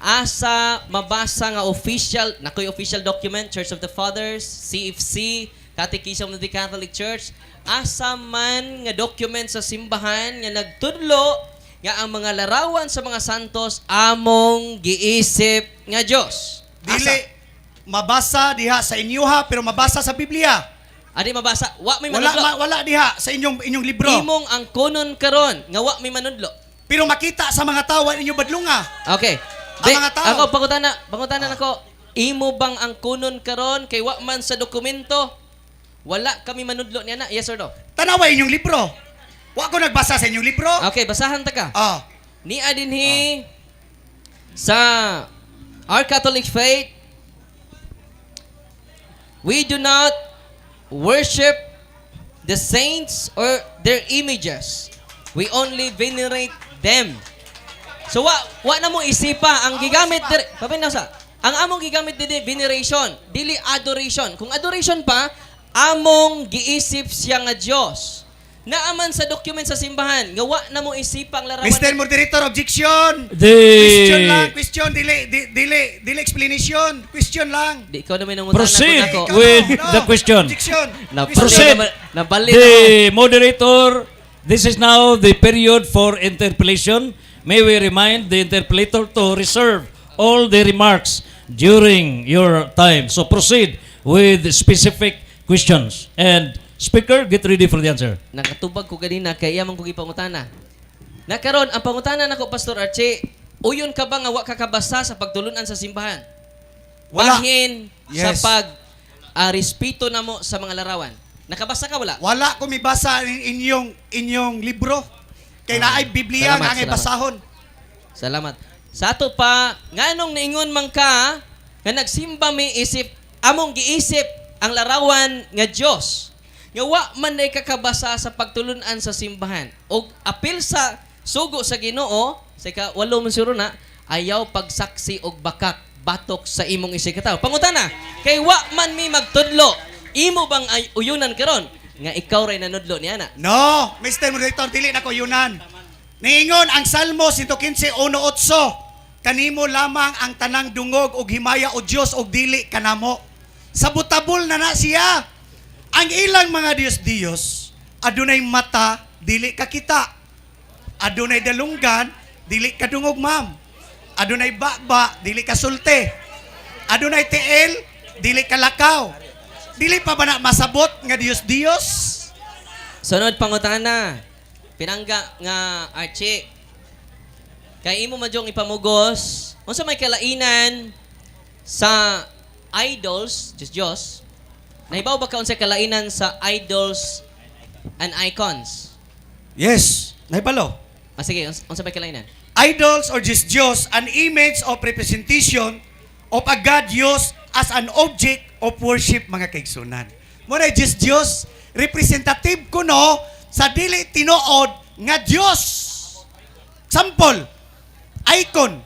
asa mabasa nga official, nakoy official document, Church of the Fathers, CFC, Catechism of the Catholic Church, asa man nga document sa simbahan nga nagtudlo nga ang mga larawan sa mga santos among giisip nga Dios. Dili mabasa diha sa inyuha pero mabasa sa Biblia. Adi mabasa, wa may Wala manudlo. wala diha sa inyong libro. Imong ang kunon karon nga wa may manudlo. Pero makita sa mga tao inyo badlunga. Okay. Ang mga tao. Ako pangutana nako, imo bang ang kunon karon kay wa man sa dokumento? Wala kami manudlo niya na. Yes or no? Tanawa inyong libro. Wa ko nagbasa sa inyong libro. Okay, basahan ta ka. Ah. Ni adinhi sa our Catholic faith, we do not worship the saints or their images. We only venerate them. So wa na mo isipa ang gigamit dire. Papinasa. Ang among gigamit dili veneration, dili adoration. Kung adoration pa, among giisip siya nga Dios. Naaman sa document sa simbahan, nga wa na mo isipang larawan. Mr. Moderator, objection. Question lang, The question, dili explanation. Question lang. Di ko naman nang Proceed ako. with the question. Objection. Proceed. Nabali The moderator, this is now the period for interpellation. May we remind the interpellator to reserve all the remarks during your time. So proceed with specific questions. And speaker, get ready for the answer. Nakatubag ko ganina kay iyamang kong ipangutana. Nakaron ang pangutana nako Pastor Archie, uyon ka ba nga wa ka kabasa sa pagtulunan sa simbahan? Wala. Bahin Yes. sa respeto namo sa mga larawan. Nakabasa ka wala? Wala ko mibasa inyong libro. Kay naay Biblia Salamat, nga angay salamat. basahon. Salamat. Sa ato pa, nganong niingon man ka, nga nagsimba mi isip, among giisip ang larawan nga Dios. Nga wa man day kakabasa sa pagtulunan sa simbahan. O apil sa sugo sa Ginoo, sa ika-walo man siguro na, ayaw pagsaksi og batok sa imong isikataw. Pangutana, kay wa man mi magtudlo, imo bang uyunan karon nga ikaw ray nanudlo niya na? No, Mr. Moderator, dili na ko yunan. Niingon ang Salmo 115:1-8, kanimo lamang ang tanang dungog ug himaya o Dios ug dili kanamo. Sabutabol na siya. Ang ilang mga Dios adunay mata, dili ka kita. Adunay dalunggan, dili ka dungog, ma'am. Adunay bakba, dili ka sulti. Adunay tiil, dili ka lakaw. Dili pa ba na masabot nga Dios? Sunod pangutana. Pinangga nga Archie. Kay imo madyong ipamugos, unsa may kalainan sa idols, just Diyos, nahibaw ba ka unsay kalainan sa idols and icons? Yes, nahibalo. Sige, unsa ba kalainan? Idols or just Diyos, an image of representation of a God used as an object of worship, mga kaigsunan. Muna just Diyos, representative ko no, sa dili tinuod nga Diyos. Example, icon,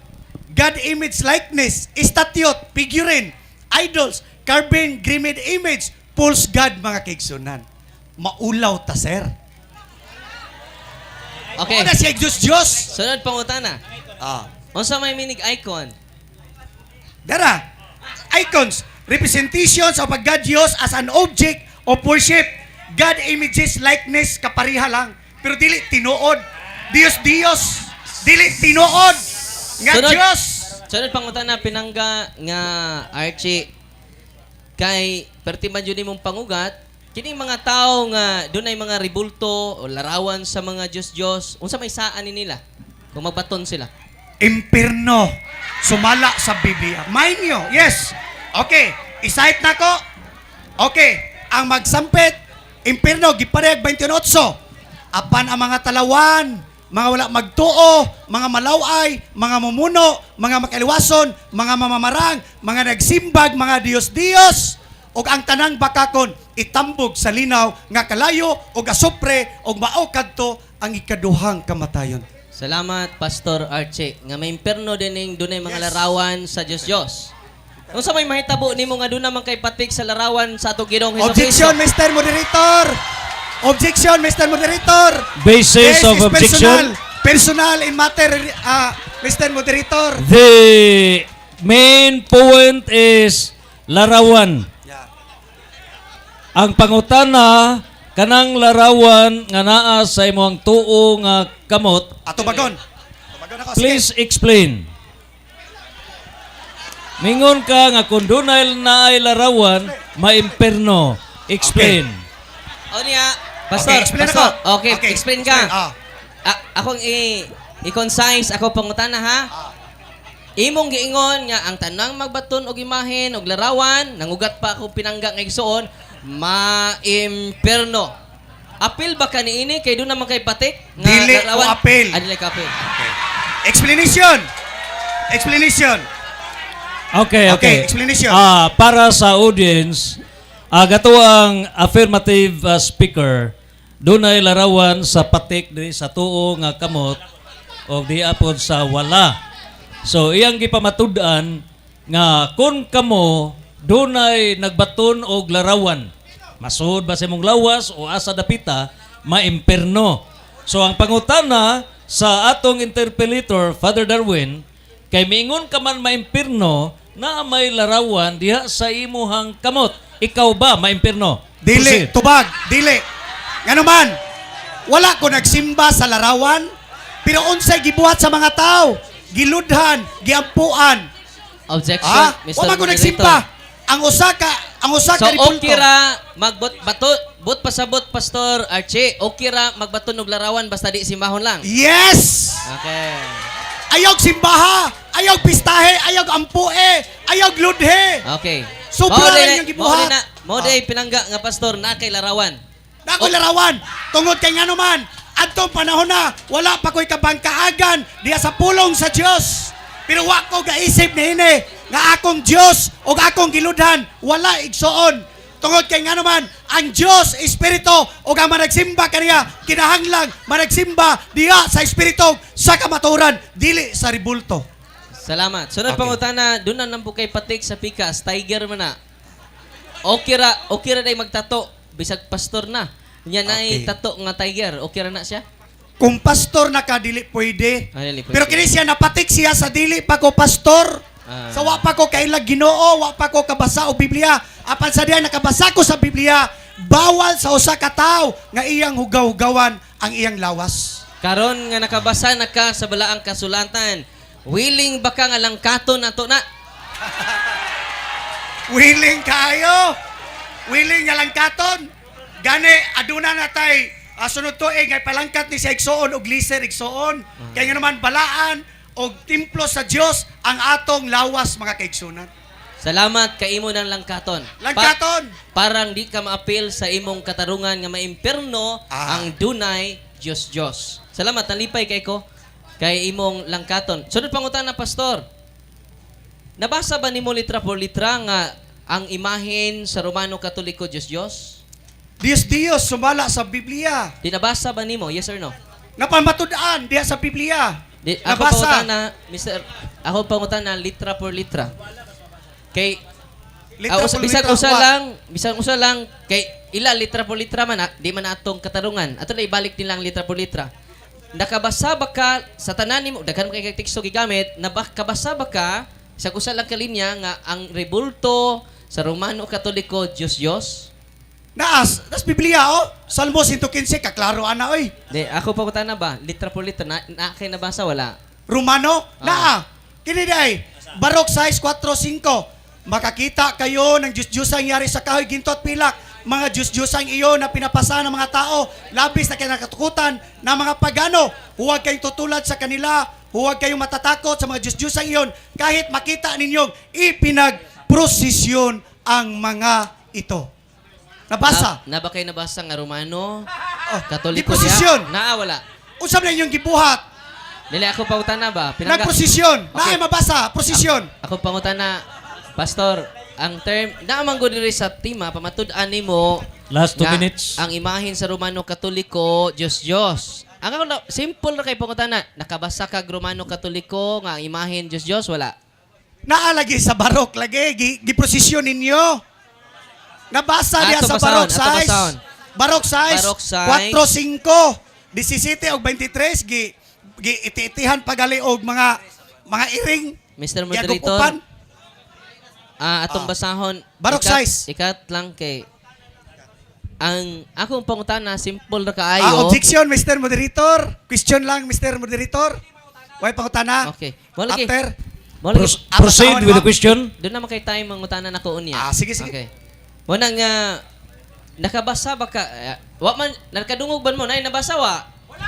God image likeness, statue, figurine, idols, carving, grimmed image, false God, mga kaigsunan. Maulaw ta, sir. Okay. Ano siya Diyos? Sunod pangutana. Ah. Unsa may minig icon? Dara, icons, representations of a God used as an object of worship. God images, likeness, kapariha lang. Pero dili tinuod. Dios, dili tinuod. Nga Sunod. Diyos. Sunod pangutana pinangga nga Archie kay pertiman jud nimong pangugat kining mga tao nga dunay mga ribulto o larawan sa mga Diyos, unsa may saan ni nila kung magbaton sila? Impierno. Sumala sa Biblia. Mind nyo, yes. Okay, isahit na ko. Okay, ang magsampit, impierno, giparehag 28. Apan ang mga talawan, mga wala magtuo, mga malaway, mga mumuno, mga makaliwason, mga mamamarang, mga nagsimbag, mga Diyos-Diyos, o ang tanang bakakon, itambog sa linaw, nga kalayo, o gasupre, o maokad to, ang ikaduhang kamatayon. Salamat Pastor Archie nga may imperno dining dunay mga larawan sa Diyos. Unsa may mahitabo nimo nga dunay man kay patik sa larawan sa atong Ginoong Hesus Objection, Mr. Moderator! Objection, Mr. Moderator! Basis This of is objection. Personal in matter, Mr. Moderator. The main point is larawan. Ang pangutana kanang larawan nga naa sa imong tuo nga kamot, Ato bagon. Ako, sige. please explain. Mingon ka nga kung dunay naay larawan, maimperno. Explain. O niya, Pastor, explain Pastor. ako. Okay, explain ka. Ah. Akong i-concise ako pangutana ha. Imong giingon nga ang tanang magbaton og imahen og larawan, nangugat pa ako pinangga nga igsuon, maimperno. Apil ba ka niini kay doon naman kay patik nga Dili larawan? o apil. Dili ka apil. Explanation. Explanation. Okay. Okay, explanation. Para sa audience, gato ang affirmative speaker, dunay larawan sa patik diri sa tuo nga kamot o di apod sa wala. So iyang gipamatud-an nga kung kamo dunay nagbaton og larawan, masuod ba sa imong lawas o asa dapita, maimperno. So ang pangutana sa atong interpolator, Father Darwin, kay miingon ka man maimperno na may larawan diha sa imuhang kamot. Ikaw ba maimperno? Dili, Proceed. tubag, dili. Nga naman, wala ko nagsimba sa larawan, pero unsay gibuhat sa mga tao, giludhan, giampuan. Objection, Mr. Wa man ko Moderator. nagsimba. Ang usa So, ka ribulto. okay ra but pasabot Pastor Archie, okay ra magbaton og larawan basta di simbahon lang. Yes! Okay. Ayaw simbaha, ayaw pistahe, ayaw ampue, ayaw gludhe. Okay. Sobra rin yung gibuhat. Mao day pinangga nga pastor na kay larawan. Dako larawan, tungod kay nga naman, adtong panahon na, wala pa ko'y kabangkaagan diya sa pulong sa Diyos. Pero wa ko gaisip ni hini, nga akong Diyos o akong giludhan, wala igsoon. Tungod kay nga naman, ang Diyos, Espiritu, o nga managsimba kaniya, kinahanglang managsimba diya sa Espiritu, sa kamaturan, dili sa ribulto. Salamat. Sunod Okay. pangutana, doon na nampo kay patik sa pikas, tiger man na. Okay ra day magtato, bisag pastor na. Nya na Okay. tato nga tiger, okay ra na siya? Kung pastor na ka, dili pwede. Dili pwede. Pero kini siya napatik siya sa dili pa ko pastor. Sa wa pa ko kailag Ginoo, wa pa ko kabasa og Biblia. Apan sa diay nakabasa ko sa Biblia, bawal sa usa ka tawo nga iyang hugaw-hugawan ang iyang lawas. Karon nga nakabasa na ka sa balaang kasulatan, willing ba ka nga langkaton nato na? Willing kayo. Willing nga lang katon. Gani aduna na tay sunod tuig ngay palangkat ni sa igsoon og liser igsoon. Kaya nga naman balaan og templo sa Dios ang atong lawas, mga kaigsunan. Salamat kay imo ng langkaton. Langkaton. Parang di ka ma-appeal sa imong katarungan nga maimperno ang dunay Diyos. Salamat, nalipay kay ko kay imong langkaton. Sunod pangutan na pastor. Nabasa ba nimo litra por litra nga ang imahen sa Romano Katoliko Diyos? Diyos, sumala sa Biblia. Di nabasa ba nimo? Yes or no? Napamatudaan diya sa Biblia. Ako Nabasa. pangutan na, Mr. Ako pangutan na litra por litra. Kay Litra por bisag litra, usa wa. lang, bisag usa lang kay ila litra por litra man di man atong katarungan. Ato na ibalik nilang litra por litra. Nakabasa ba ka sa tanan nimo daghan kay kay teksto gigamit, nakabasa ba ka sa usa lang ka linya nga ang rebulto sa Romano Katoliko Diyos? Das Biblia, oh. Salmo 115, kaklaro ana, oy. Di, ako pangutan na ba? Litra por litra, na kay nabasa wala? Romano, naa. Kini day, Barok 6:4-5. Makakita kayo ng Diyos-Diyosang yari sa kahoy, ginto at pilak. Mga Diyos-Diyosang iyo na pinapasa ng mga tao, labis na kinakatukutan ng mga pagano. Huwag kayong tutulad sa kanila. Huwag kayong matatakot sa mga Diyos-Diyosang iyon. Kahit makita ninyong ipinagprosesyon ang mga ito. Nabasa. Na ba kayo nabasa nga Romano? Oh, Katoliko di posisyon. Naa wala. Usap na inyong gibuhat. Dili ako pangutan na ba? Nagprosesyon. Okay. Naay mabasa. Prosesyon. Ako pangutan na, Pastor, ang term, naamang ko diri sa tima, pamatud-an nimo Last 2 nga minutes. ang imahin sa Romano Katoliko, Diyos. Ang ako, simple na kay pangutan na, nakabasa ka Romano Katoliko nga ang imahin Diyos, wala. Naalagi sa barok lagi. Giprosesyon ninyo. Nabasa diya Ato sa basahon, barok ato size. basahon. Barok size. Barok size. 4-5. 17 o 23. Iti-itihan pagali og mga iring. Mr. Moderator, Yagupupan. atong basahon. Barok size. Ikat lang kay, ang akong pangutan na, simple na kaayo. Objection, Mr. Moderator. Question lang, Mr. Moderator. Way pangutana. Okay. Wala kay- After. Wala kay- Proceed with the question. Doon naman kay tayo mangutanan ako unya. Sige, sige. Okay. Muna nga, nakabasa ba ka? Wa man, nakadungog ba mo? Nay, nabasa wa? Wala!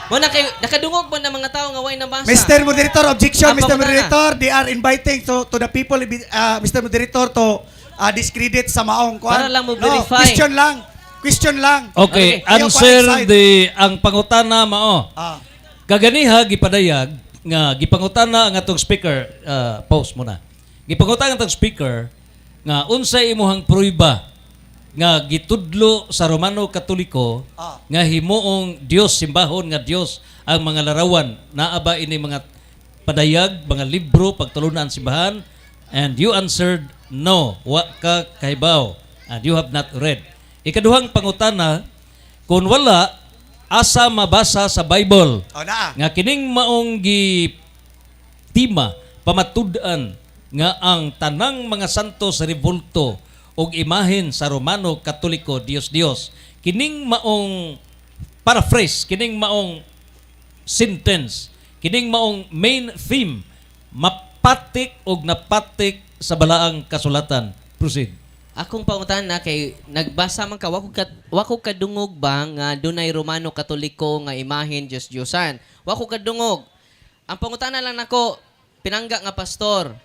Muna kay, nakadungog ba na mga tao nga way nabasa? Mr. Moderator, objection, Apa Mr. mo na? Moderator. They are inviting to the people, Mr. Moderator, to discredit sa maong kuan. Para lang mo No, verify. question lang. Question lang. Okay, Okay. Ayaw ko answer outside. ang pangutana mao. Kaganiha gipadayag nga gipangutana ang atong speaker, post mo na. Gipangutana ang atong speaker nga unsay imuhang pruiba nga gitudlo sa Romano Katoliko nga himuong Dios, simbahon nga Dios ang mga larawan. Naa ba ini mga padayag, mga libro pagtulunan simbahan? And you answered no, wa ka kahibaw and you have not read. Ikaduhang pangutana, kung wala, asa mabasa sa Bible Naa. nga kining maong tima pamatud-an nga ang tanang mga santo sa rebulto og imahen sa Romano Katoliko Dios. Kining maong paraphrase, kining maong sentence, kining maong main theme mapatik og napatik sa balaang kasulatan. Proceed. Akong pangutan na kay nagbasa man ka wako kadungog ba nga dunay Romano Katoliko nga imahen Diyos-Diyosan. Wako kadungog. Ang pangutan na lang nako pinangga nga pastor.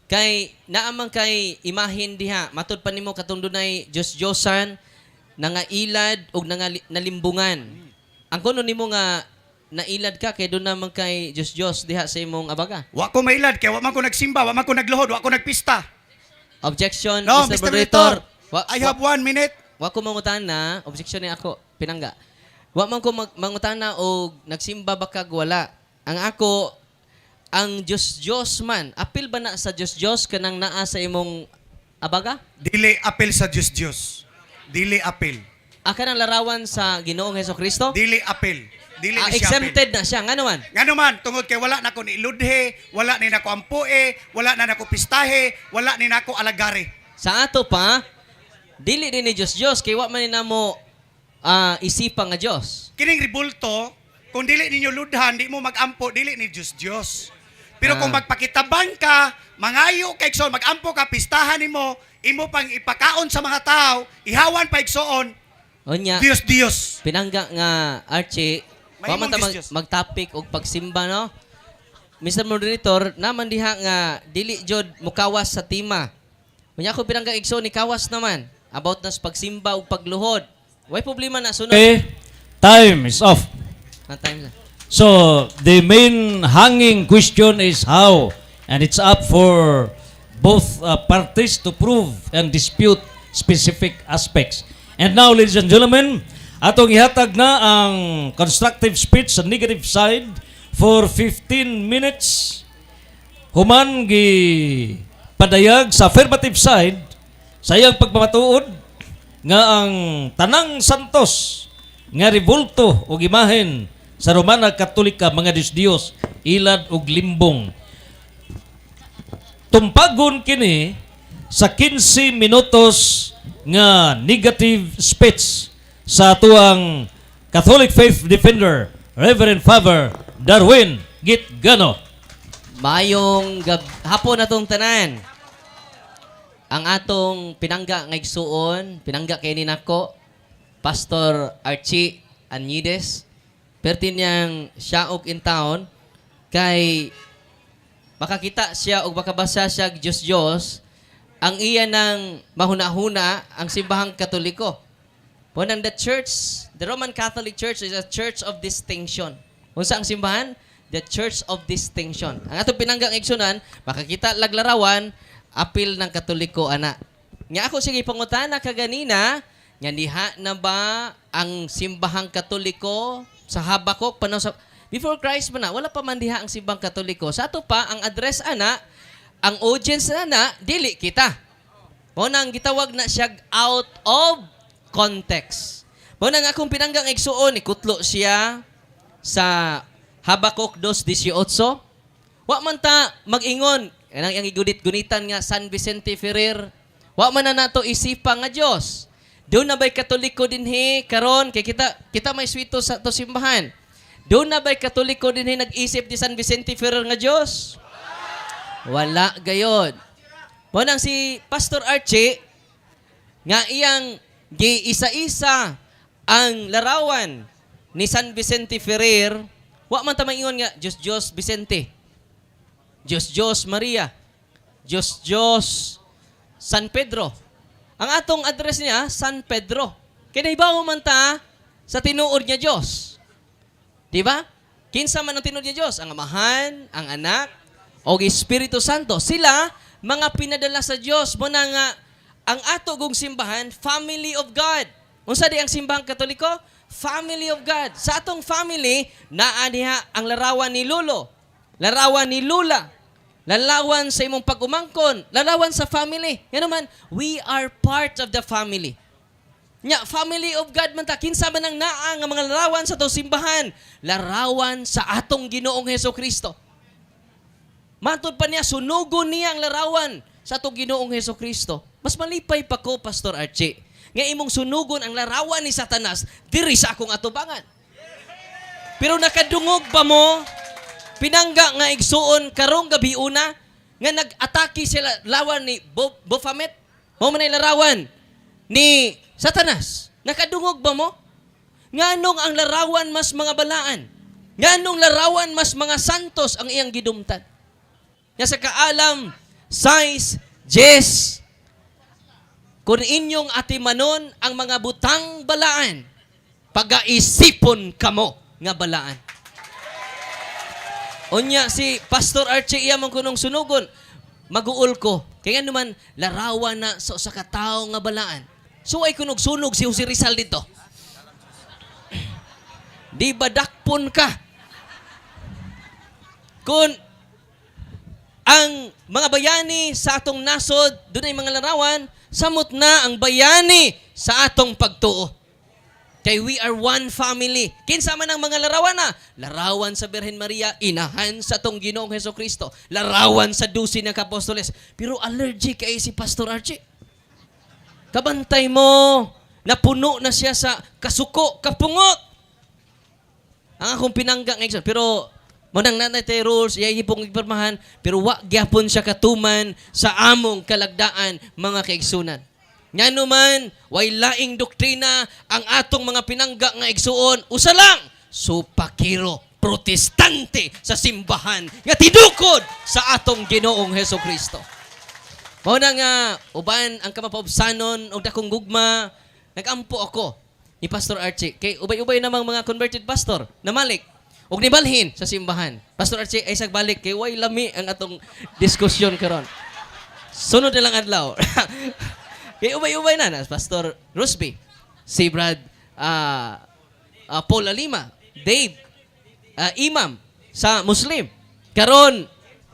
Kay naamang kay imahen diha matud pa nimo katong dunay Diyos-Diyosan nangailad og nalimbungan. Ang kuno nimo nga nailad ka kay doon naman kay Diyos diha sa imong abaga. Wa ko mailad kay wa man ko nagsimba, wa man ko nagluhod, wa ko nagpista. Objection, No, Mr. Mr. Moderator. Moderator. I have 1 minute. Wa ko mangutan na, objection ni ako, pinangga. Wa man ko mangutan na o nagsimba ba kag wala. Ang ako, ang Diyos man, apil ba na sa Diyos kanang naa sa imong abaga? Dili apel sa Diyos. Dili apel. Aka ng larawan sa Ginoong Hesukristo? Dili apel. Dili ni siya apel. Exempted na siya, nga naman. Nga naman, tungod kay wala na ko ni iludhe, wala ni nako ampue, wala na nako pistahe, wala ni nako alagare. Sa ato pa, dili din ni Diyos, kay wa man ni namo isipa nga Diyos. Kining ribulto, kung dili ninyo ludhan, di mo magampo, dili ni Diyos. Pero kung magpakitabang ka, mangayo kay igsoon, magampo ka, pistahan nimo, imo pang ipakaon sa mga tao, ihawan pa igsoon, Onya, Diyos. pinangga nga Archie, May wa man ta imong Diyos. mag-topic og pagsimba, no? Mr. Moderator, naman diha nga dili jud mukawas sa tima. Kunya ako pinangga igsoon ni kawas naman about nas pagsimba ug pagluhod. Way problema na sunod. Okay, time is off. Ang time na. So, the main hanging question is how, and it's up for both parties to prove and dispute specific aspects. And now, ladies and gentlemen, atong ihatag na ang constructive speech sa negative side for 15 minutes. Human gi padayag sa affirmative side sa iyang pagpamatuod nga ang tanang santos nga rebulto o imahen sa Romana Katolika mga Diyos-Diyos, ilad ug limbong. Tumpagon kini sa 15 minutos nga negative speech sa atuang Catholic Faith Defender, Reverend Father Darwin Gitgano. Mayong hapon atong tanan. Ang atong pinangga nga igsuon, pinangga kay ni nako, Pastor Archie Anyides, pertinyang siya og in town, kay makakita siya og makabasa siya Diyos-Diyos, ang iya ng mahuna-huna ang simbahang Katoliko. Punang the church, the Roman Catholic Church is a church of distinction. Unsa ang simbahan? The Church of Distinction. Ang atong pinanggang igsunan, makakita laglarawan, apil ng Katoliko, ana. Nga ako sige pangutana kaganina, nga diha na ba ang simbahang Katoliko sa Habakuk panahon sa before Christ pa na, wala pa man diha ang simbahang Katoliko. Sa ato pa, ang address ana, ang audience na dili kita. Mo nang gitawag na siya out of context. Mo nang akong pinanggang igsuon, ikutlo siya sa Habakuk 2:18. Wa man ta mag-ingon, kanang yang igudit-gunitan nga San Vicente Ferrer. Wa man na nato isipa nga Dios. Doon na ba'y Katoliko dinhi karon kay kita may swito sa to simbahan. Doon na ba'y Katoliko dinhi nag-isip di San Vicente Ferrer nga Dios? Wala gayod. Mo nang si Pastor Archie nga iyang giisa-isa ang larawan ni San Vicente Ferrer, wa man ta maingon nga Diyos Vicente, Diyos Maria, Diyos San Pedro. Ang atong address niya, San Pedro. Kaya nahibaw man ta sa tinuod niya Diyos. Di ba? Kinsa man ang tinuod niya Diyos? Ang Amahan, ang Anak, o Espiritu Santo. Sila, mga pinadala sa Diyos. Mo na nga, ang ato gong simbahan, family of God. Unsa di ang simbahang Katoliko? Family of God. Sa atong family, naa diha ang larawan ni Lolo, larawan ni Lula, larawan sa imong pag-umangkon, larawan sa family. Yan naman, we are part of the family. Nya, family of God man ta. Kinsa man ang naa nga mga larawan sa atong simbahan? Larawan sa atong Ginoong Hesukristo. Matod pa niya, sunugon niya ang larawan sa atong Ginoong Hesukristo. Mas malipay pa ko, Pastor Archie, nga imong sunugon ang larawan ni Satanas diri sa akong atubangan. Pero nakadungog pa mo, pinangga nga igsuon karong gabi una, nga nag-atake sila lawan ni Baphomet. Mo man larawan ni Satanas. Nakadungog ba mo? Nganong ang larawan mas mga balaan? Nganong larawan mas mga santos ang iyang gidumtan? Nga sa kaalam, size, Jess, kung inyong atimanon ang mga butang balaan, pag-aisipon kamo nga balaan. Unya si Pastor Archie iya man kunong sunugon, maguol ko. Kaya naman, larawan na sa katao nga balaan. So ay kunog sunog si Jose Rizal dito. Di ba dakpon ka? Kung ang mga bayani sa atong nasod, doon ay mga larawan, samot na ang bayani sa atong pagtuo. Kay we are one family. Kinsa man ang mga larawan na? Larawan sa Birhen Maria, inahan sa atong Ginoong Hesukristo. Larawan sa 12 ng Apostoles. Pero allergic kay si Pastor Archie. Kabantay mo, napuno na siya sa kasuko, kapungot. Ang akong pinangga ngayon. Pero manang nanay tayo rules, iyayipong ipirmahan, pero wa gyapon siya katuman sa among kalagdaan mga kaigsunan. Nga naman, way laing doktrina ang atong mga pinangga nga igsuon. Usa lang, supakiro protestante sa simbahan nga tidukod sa atong Ginoong Hesukristo. Mao na nga uban ang kamapaubsanon og dakong gugma, nagampo ako ni Pastor Archie kay ubay-ubay namang mga converted pastor namalik og nibalhin sa simbahan. Pastor Archie ay sagbalik kay way lami ang atong diskusyon karon. Sunod na lang adlaw. Kay ubay-ubay na Pastor Rusby, si Brad Paul Alima, Dave, imam sa Muslim. Karon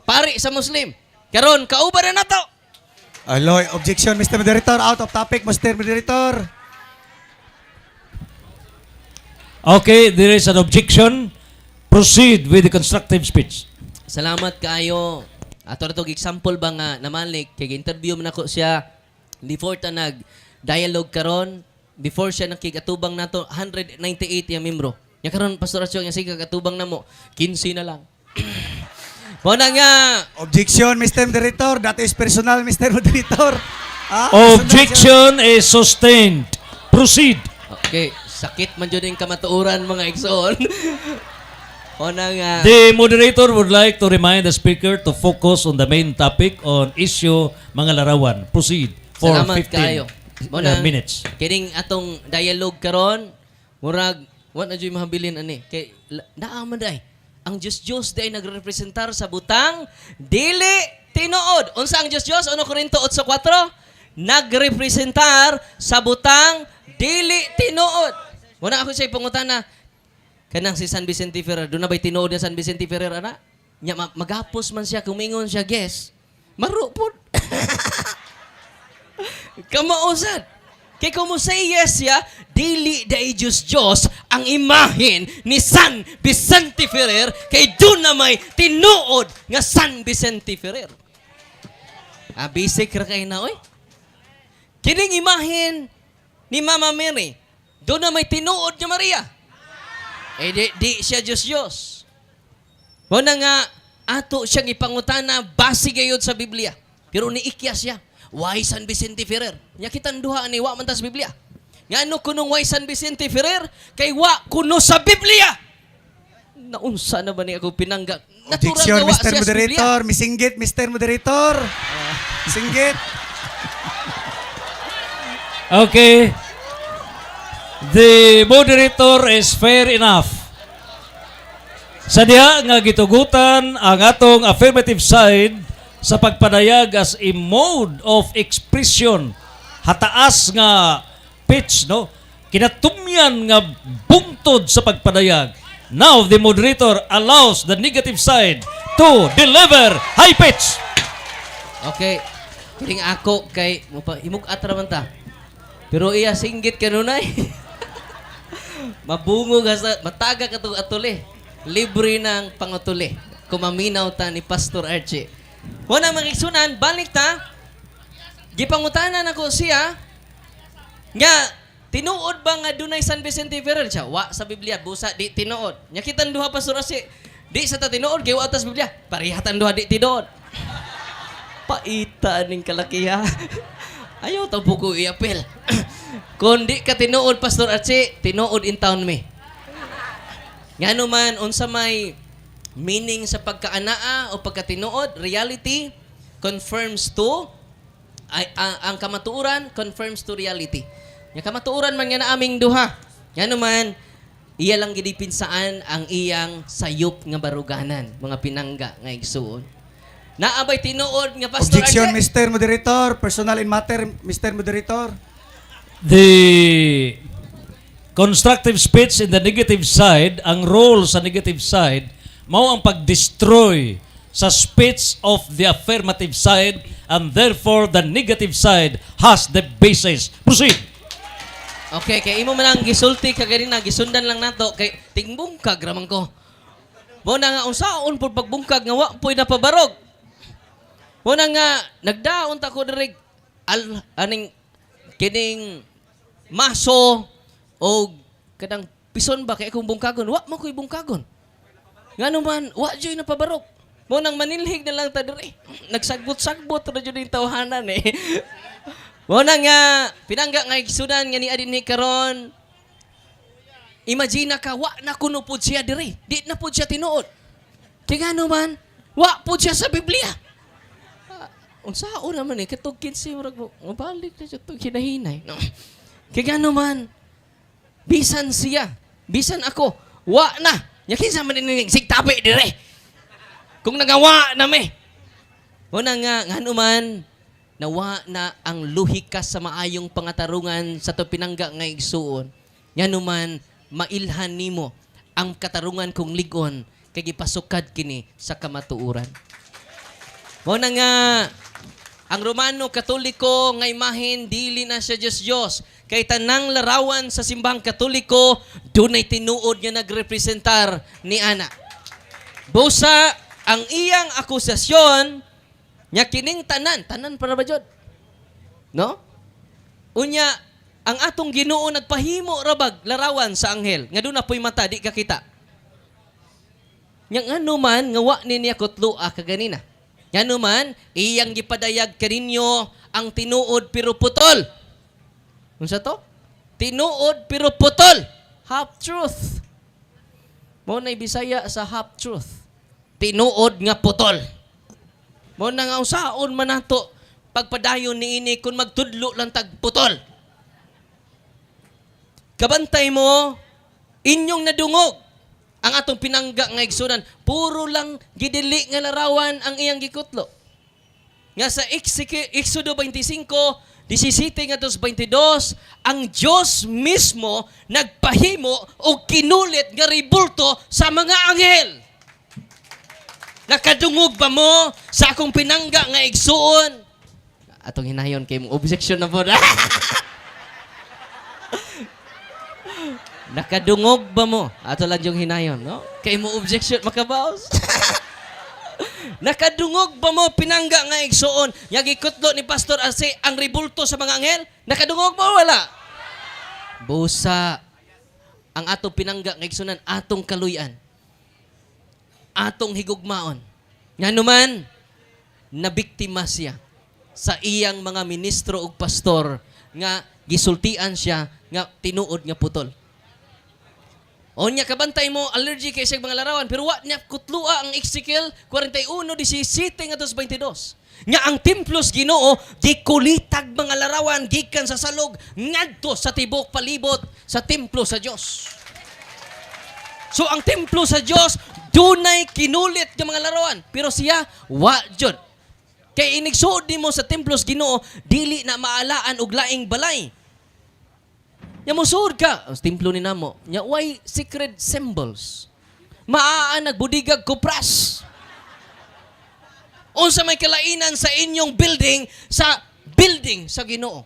pari sa Muslim. Karon kauban na nato. Aloy, objection, Mr. Moderator. Out of topic, Mr. Moderator. Okay, there is an objection. Proceed with the constructive speech. Salamat kaayo. Ato na example ba nga namalik kay interview man ako siya before ta nag dialogue karon, before siya nakigatubang nato 198 yung membro. Nya karon Pastor Archie nga sige katubang namo 15 na lang. Mo na nga Objection, Mr. Moderator. That is personal, Mr. Moderator. Objection is sustained. Proceed. okay, sakit man jud ang kamatuoran mga igsoon. Mo na nga The moderator would like to remind the speaker to focus on the main topic on issue mga larawan. Proceed for salamat 15 kaayo. Mo na minutes. kining atong dialogue karon murag wa na jud mahabilin ani kay naa man day ang Diyos day nagrepresentar sa butang dili tinuod. Unsa ang Diyos? 1 Corinto 8:4 nagrepresentar sa butang dili tinuod. Wala ako sa pangutana kanang si San Vicente Ferrer, doon na ba'y tinuod na San Vicente Ferrer, ana? Nya, maghapos man siya, kumingon siya, guess. Marupod. Kamausad. Kay kung mo say yes siya, dili day Diyos ang imahin ni San Vicente Ferrer, kay doon na may tinuod nga San Vicente Ferrer. Basic ra kay na, oy. Kining imahin ni Mama Mary, doon na may tinuod niya Maria. Di siya Diyos. Muna nga, ato siyang ipangutana, base gayod sa Biblia. Pero niikya siya. Why San Vicente Ferrer? Nya kitang duha ni wa man ta sa Biblia. Nga ano kunong why San Vicente Ferrer? Kay wa kuno sa Biblia. Naunsa na ba ni ako pinangga? Objection, nga wa Mr. siya sa Biblia. Moderator. Misinggit, Mr. Moderator. Misinggit. Okay. The moderator is fair enough. Sa diha nga gitugutan ang atong affirmative side sa pagpadayag as a mode of expression, hataas nga pitch, no? Kinatumyan nga bungtod sa pagpadayag. Now the moderator allows the negative side to deliver high pitch. Okay. Kining ako kay himug atraman ta. Pero iya singgit kanunay. Mabungog hasta mataga katong atuli. Libre ng pangutuli. Kumaminaw ta ni Pastor Archie. Wala magigsunan, balik ta. Gipangutanan ako siya nga tinuod ba nga dunay San Vicente Ferrer siya? Wa sa Biblia, busa di tinuod. Nya kitan duha Pastor Archie. Di sa ta tinuod kay wa ta sa Biblia. Parihatan duha di tinuod. Paita ning kalakiha. Ayaw ta buko iapil. Kung di ka tinuod, Pastor Archie, tinuod in town me. Nga naman, unsa may meaning sa pagkaanaa o pagkatinuod, reality confirms to, ang kamatuuran confirms to reality. Nga kamatuuran man nga na aming duha. Nga naman, iya lang gidipinsaan ang iyang sayop nga baruganan, mga pinangga nga igsuon. Naabay tinuod nga Pastor Objection, Archie. Mr. Moderator. Personal in matter, Mr. Moderator. The constructive speech in the negative side, ang role sa negative side, mao ang pag-destroy sa speech of the affirmative side, and therefore the negative side has the basis. Proceed. Okay, kay imo man ang gisulti kagani na gisundan lang nato kay tingbungkag raman ko. Mo na nga unsaon pud pagbungkag nga wa poy napabarog. Mo na nga nagdaon ta ko diri aning kining maso o kadang pison ba kay akong bungkagon, wa man ko'y bungkagon. Nga naman, wa dyo'y napabarok. Mo nang manilhig na lang ta diri. Nagsagbot-sagbot na dyo'y yung tawahanan eh. Mo na nga, pinangga nga isudan nga ni adin ni karon. Imagine ka, wa na kuno po siya diri. Di na po siya tinuod. Kaya nga naman, wa po siya sa Biblia. Unsaon naman katong 15 murag mabalik na siya itong hinahinay. No? Kaya nga naman, bisan siya, bisan ako, wa na. Nya kinsa man ini sigtabi dire. Kung nagawa na me. Una nga naman, nawa na ang luhika sa maayong pangatarungan sa to pinangga nga igsuon. Nya naman, mailhan nimo ang katarungan kong ligon kay gipasukad kini sa kamatuuran. Mo na nga ang Romano Katoliko nga imahin dili na siya Diyos. Kay tanang larawan sa simbahang Katoliko dunay tinuod nga nagrepresentar ni ana. Busa ang iyang akusasyon nya kining tanan para ba jud? No? Unya ang atong Ginoo nagpahimo rabag larawan sa anghel nga doon na po'y mata di ka kita. Yang ano man nga wa ni niya kutlua kaganina. Yang ano man iyang gipadayag kaninyo ang tinuod pero putol. Unsa to? Tinuod pero putol. Half truth. Mo na Bisaya sa half truth. Tinuod nga putol. Mo na nga usaon man nato pagpadayon niini kung magtudlo lang tag putol. Kabantay mo, inyong nadungog ang atong pinangga nga igsunan. Puro lang gidili nga larawan ang iyang gikutlo. Nga sa Exodo 25, 17 nga 22, ang Diyos mismo nagpahimo o kinulit nga ribulto sa mga anghel. Nakadungog ba mo sa akong pinangga nga igsuon? Atong hinayon kay mong objection na po na. Nakadungog ba mo? Ato lang yung hinayon, no? Kay mo objection, makabaos. Nakadungog ba mo pinangga nga igsuon? Yagikutlo ni Pastor Arce ang ribulto sa mga anghel? Nakadungog mo wala? Busa. Ang atong pinangga nga igsunan, atong kaluyan. Atong higugmaon. Nga naman, nabiktima siya sa iyang mga ministro ug pastor nga gisultian siya nga tinuod nga putol. O niya kabantay mo, allergy kay siya mga larawan, pero wa niya kutlua ang Ezekiel 41:17 nga 22. Nga ang templos Ginoo gikulitag mga larawan gikan sa salog ngadto sa tibok palibot sa templo sa Dios. So ang templo sa Dios dunay kinulit nga mga larawan, pero siya wa jud. Kay inigsuod nimo sa templos Ginoo dili na maalaan og laing balay. Nya musuod ka, ang templo ni namo. Nya why secret symbols? Maaan nagbudigag kupras. Unsa may kalainan sa inyong building sa Ginoo.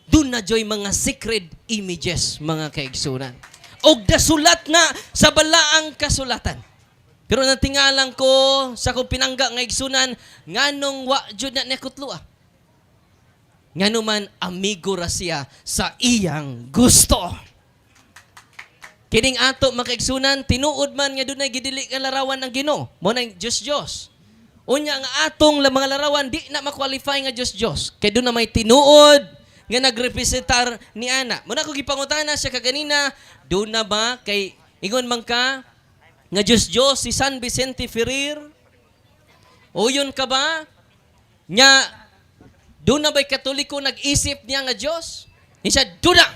Doon na joy mga secret images, mga kaigsunan. Og dasulat na sa balaang kasulatan. Pero natingalan ko sa kong pinangga nga igsunan nganong wa jud na nekutlua. Nga naman, amigo ra siya sa iyang gusto. Kining ato makaigsunan, tinuod man nga dunay gidili nga larawan ng Ginoo. Mo nang Diyos. Unya nga atong mga larawan, di na makwalify nga Diyos. Kaya doon na may tinuod nga nagrepresentar ni ana. Muna ko gipangutana siya kaganina, doon na ba kay ingon man ka nga Diyos si San Vicente Ferrer? O yun ka ba? Nya doon na ba'y Katoliko nag-isip niya nga Diyos? Ni siya, doon na!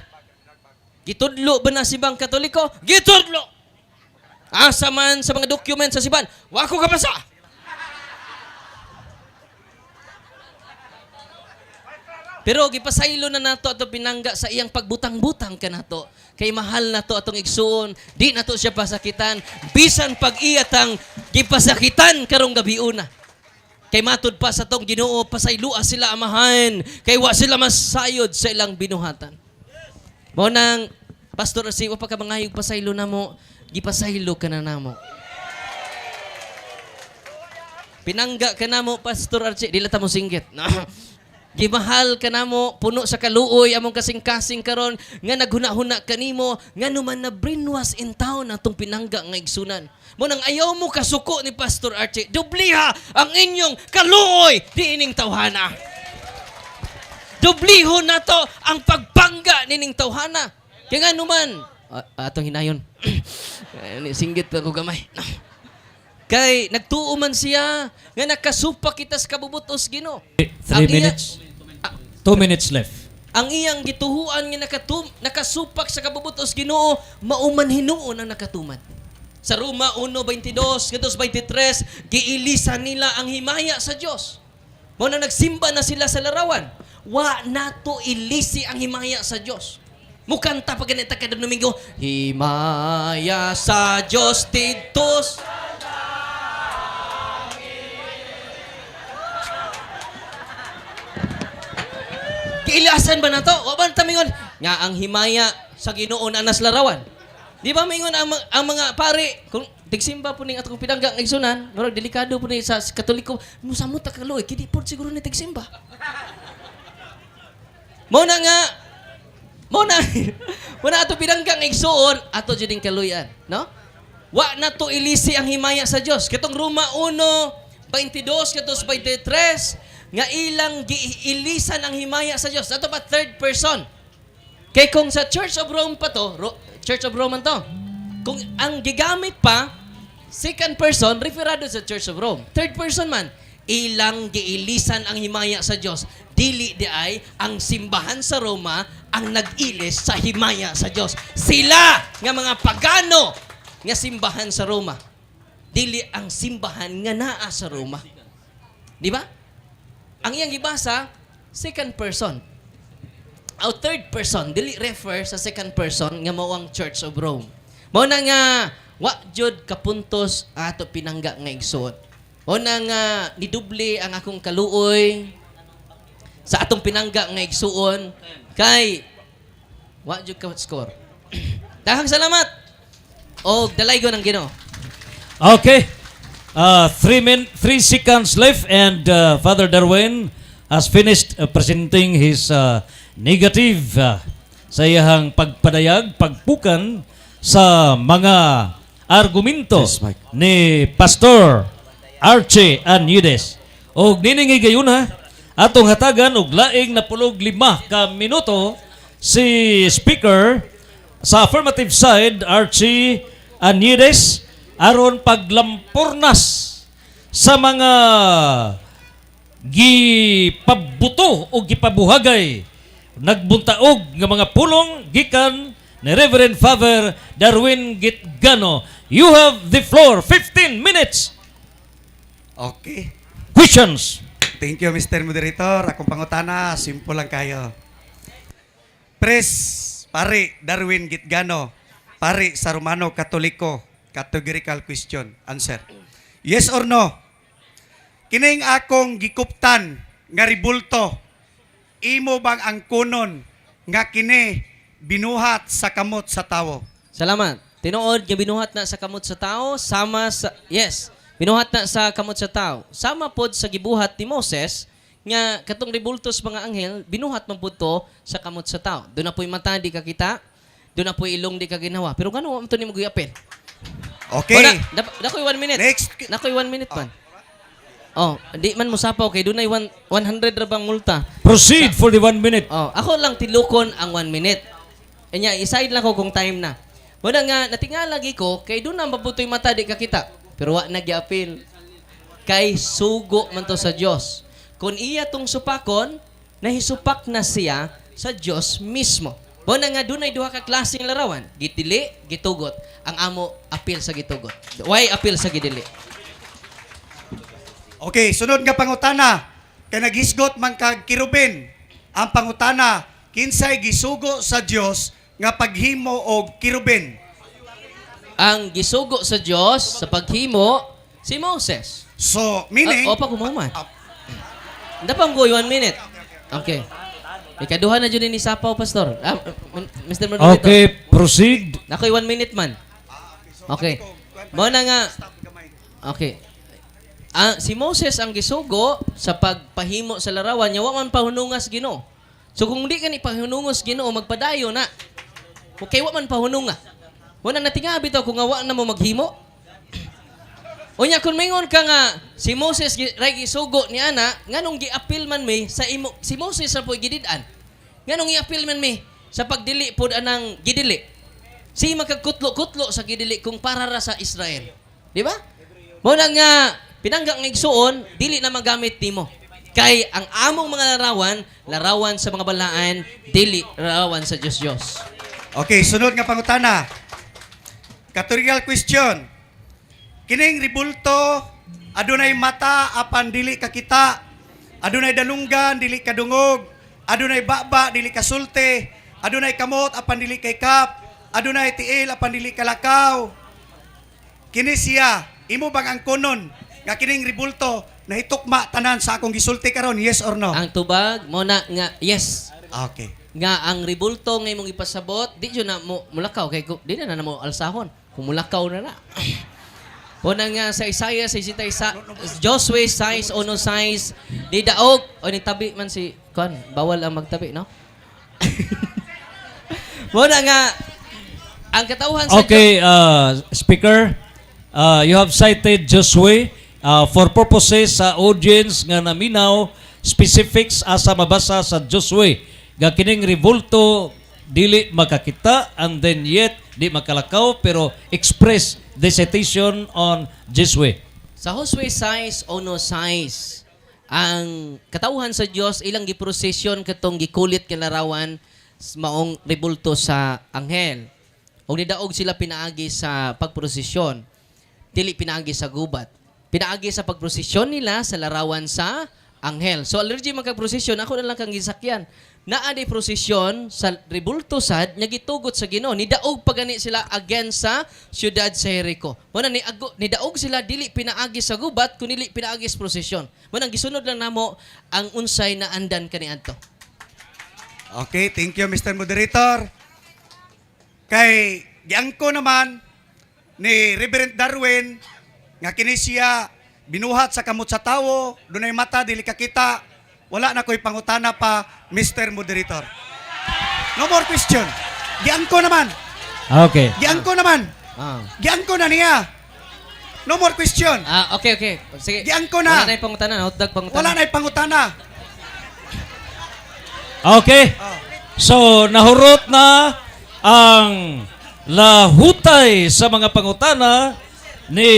Gitudlo ba na sibang Katoliko? Gitudlo! Asa man sa mga document sa siban, wako ka basa! Pero gipasaylo na nato ato pinangga sa iyang pagbutang-butang ka nato. Kay mahal na to atong igsuon, di na to siya pasakitan. Bisan pag-iyatang gipasakitan karong gabi una. Kay matud pa sa tong Ginoo, pasaylua sila amahan. Kay wa sila masayod sa ilang binuhatan. Mo nang Pastor Arce, wa pa ka mangayog pasaylo na mo, gipasaylo ka na namo. Pinangga ka na mo, Pastor Arce, dili ta mo singgit. Gimahal ka na mo, puno sa kaluoy, among kasing-kasing karon nga naghuna-huna kanimo, nga numan na brainwash in town atong pinangga nga igsunan. Mo nang ayaw mo kasuko ni Pastor Arce, dubliha ang inyong kaluoy di ining tawhana. Dubliho na to ang pagpangga nining tawhana. Kaya nga numan, atong hinayon. Singgit pa ko gamay. Kay nagtuo man siya nga nakasupak kita sa kabubutos Ginoo. 3 minutes. 2 minutes left. Ang iyang gituhuan nga nakasupak sa kabubutos Ginoo, mauman hinuon ang nakatuman. Sa Roma 1:22 ngadto 23, giilisan nila ang himaya sa Dios. Mao na nagsimba na sila sa larawan. Wa nato ilisi ang himaya sa Dios. Mukanta pa ganita kada Domingo, himaya sa Dios tidtos. Kiilasan ba na to? O ba tamingon nga ang himaya sa Ginoo na nas larawan? Di ba mingon ang mga pare kung tigsimba po ning atong pinangga ng igsunan, murag delikado po ni sa Katoliko, musamot ta kaloy kidi pod siguro ni tigsimba. Mo na ato pinangga ng igsuon ato juding kaluyan, no? Wa na to ilisi ang himaya sa Dios. Katong Roma 1:22 katos 23 nga ilang giilisan ang himaya sa Dios. Ato ba third person? Kay kung sa Church of Rome pa to, Church of Rome man to. Kung ang gigamit pa second person referado sa Church of Rome. Third person man, ilang giilisan ang himaya sa Dios. Dili di ay ang simbahan sa Roma ang nag-ilis sa himaya sa Dios. Sila nga mga pagano nga simbahan sa Roma. Dili ang simbahan nga naa sa Roma. Di ba? Ang iyang gibasa, second person. O third person, dili refer sa second person nga mao ang Church of Rome. Mao na nga wa jud kapuntos ato pinangga nga igsuon. Mao na nga niduble ang akong kaluoy sa atong pinangga nga igsuon kay wa jud ka score. Dahang salamat. Og dalaygon ang Ginoo. Okay. 3 seconds left and Father Darwin has finished presenting his negative sa iyahang pagpadayag, pagpukan sa mga argumento ni Pastor Archie Anyudes. Og niningi gayon atong hatagan og laing na 15 ka minuto si speaker sa affirmative side Archie Anyudes aron paglampurnas sa mga gipabuto o gipabuhagay nagbuntaog nga mga pulong gikan ni Reverend Father Darwin Gitgano. You have the floor. 15 minutes. Okay. Questions. Thank you, Mr. Moderator. Akong pangutana, simple lang kayo. Pres, pare Darwin Gitgano, pare sa Romano Katoliko, categorical question. Answer. Yes or no? Kining akong gikuptan nga ribulto, imo bang ang kunon nga kini binuhat sa kamot sa tawo? Salamat. Tinuod nga binuhat na sa kamot sa tao, sama sa yes, binuhat na sa kamot sa tao. Sama pod sa gibuhat ni Moses nga katong ribultos mga anghel, binuhat man pod to sa kamot sa tao. Doon na po'y mata di ka kita, doon na po'y ilong di ka ginawa. Pero gano mo to nimo giyapil? Okay. Nakoy 1 minute. Next. Nakoy 1 minute man. Oh, di man mo sapaw kay dunay 100 ra bang multa. Proceed for the 1 minute. Oh, ako lang tilukon ang 1 minute. Anya, iside lang ko kung time na. Muna nga, natingala lagi ko, kay doon na mabutoy mata, di ka kita. Pero wa nag-apil. Kay sugo man to sa Diyos. Kung iya tong supakon, nahisupak na siya sa Diyos mismo. Muna nga, doon ay duha ka klaseng larawan. Gitili, gitugot. Ang amo, apil sa gitugot. Why apil sa gidili? Okay, sunod nga pangutana. Kay naghisgot man kag kirubin. Ang pangutana, kinsay gisugo sa Dios nga paghimo og kirubin? Ang gisugo sa Diyos sa paghimo, si Moses. So, meaning... Opa, kumaman. Dapang ko, 1 minute. Okay. Ikaduha na dyan ni Sapaw, Pastor. Mr. Margarito. Okay, proceed. Nakoy 1 minute man. Okay. Muna nga. Okay. Si Moses ang gisugo sa pagpahimo sa larawan niya, wa man pahunungas Ginoo. So kung di ka ni pahunungos Ginoo, magpadayo na. Okay, wa man pahununga. Wala natinga bitaw kung wa na mo maghimo. Unya kung mingon ka nga si Moses ray gisugo ni ana, nganong giapil man mi sa imo si Moses sa poy gidid-an. Nganong giapil man mi sa pagdili pod anang gidili. Si magkakutlo-kutlo sa gidili kung para ra sa Israel. Di ba? Muna nga, pinanggang igsuon, dili na magamit nimo. Kay ang among mga larawan sa mga balaan, dili larawan sa Diyos. Okay, sunod nga pangutana. Kategorical question. Kining ribulto, adunay mata apan dili kakita. Adunay dalunggan dili kadungog. Adunay baba dili kasulti. Adunay kamot apan dili kay kap. Adunay tiil apan dili kalakaw. Kini siya, imo bang ang kunon nga kining ribulto nahitukma tanan sa akong gisulti karon, yes or no? Ang tubag, muna nga, yes. Okay. Nga ang ribulto nga imong ipasabot, di yun na mo mulakaw. Kay, di na mo alsahon. Kung mulakaw na na. Muna nga sa Isaiah, sa Joshua 6, ono 6, di daog, o ni tabi man si, bawal ang magtabi, no? Muna nga, ang katauhan sa Okay, Speaker, you have cited Joshua for purposes sa audience nga naminaw specifics asa mabasa sa Joshua. Nga kining revolto dili makakita and then yet di makalakaw pero express the citation on Joshua. Sa Joshua 6, ono 6, ang katauhan sa Dios ilang giprosesyon katong gikulit kinarawan maong rebulto sa anghel. O nidaog sila pinaagi sa pagprosesyon. Dili pinaagi sa gubat. Pinaagi sa pagprosesyon nila sa larawan sa anghel. So allergy magkaprosesyon, ako na lang kang gisakyan. Naa di prosesyon sa rebulto sad nya gitugot sa Ginoo. Nidaog pagani sila against sa siyudad sa Jericho. Muna nidaog sila dili pinaagi sa gubat kundi pinaagi sa prosesyon. Muna gisunod lang namo ang unsay na andan kaniadto. Okay, thank you Mr. Moderator. Kay giangko naman ni Reverend Darwin nga kini siya binuhat sa kamot sa tawo, dunay mata dili kakita. Wala na ko'y pangutana pa, Mr. Moderator. No more question. Giangko naman. Okay. Giangko naman. Giangko na niya. No more question. Okay. Sige. Giangko na. Wala na yung pangutanan, hotdog pangutanan. Wala na pangutana. Okay. So, nahurot na ang lahutay sa mga pangutana ni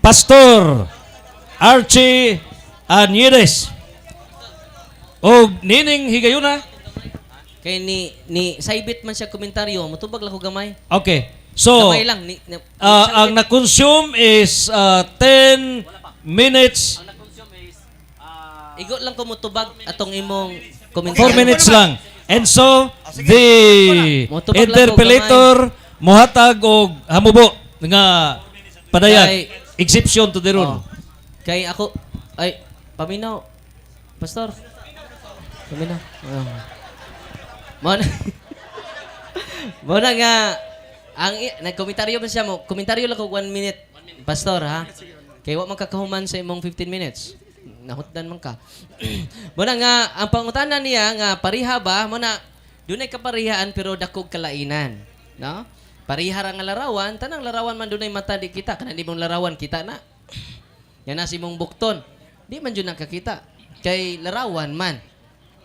Pastor Archie Aniedes. O nining higayuna. Kay ni saibit man siya komentaryo, mutubag lang ko gamay. Okay. So, Gamay lang. ang na-consume is 10 minutes. Igo lang ko mutubag atong imong 4 komentaryo. minutes lang. And so, the Motubag lang ko, interpolator mohatag og hamubo nga padayag. Kay- Exception to the rule. Oh. Kay ako, ay, paminaw. Pastor. Paminaw. Muna. Muna nga, nagkomentaryo ba siya mo? Komentaryo lang ko 1 minute. Pastor, ha? Kaya wa man kakahuman sa imong 15 minutes. Nahutdan man ka. Muna nga, ang pangutanan niya nga pariha ba, muna, dunay kaparihaan pero dakog kalainan. No? Pariha ra nga larawan, tanang larawan man dunay mata di kita, kana di mong larawan kita na. Yan na si mong bukton. Di man jud nakakita. Kay larawan man.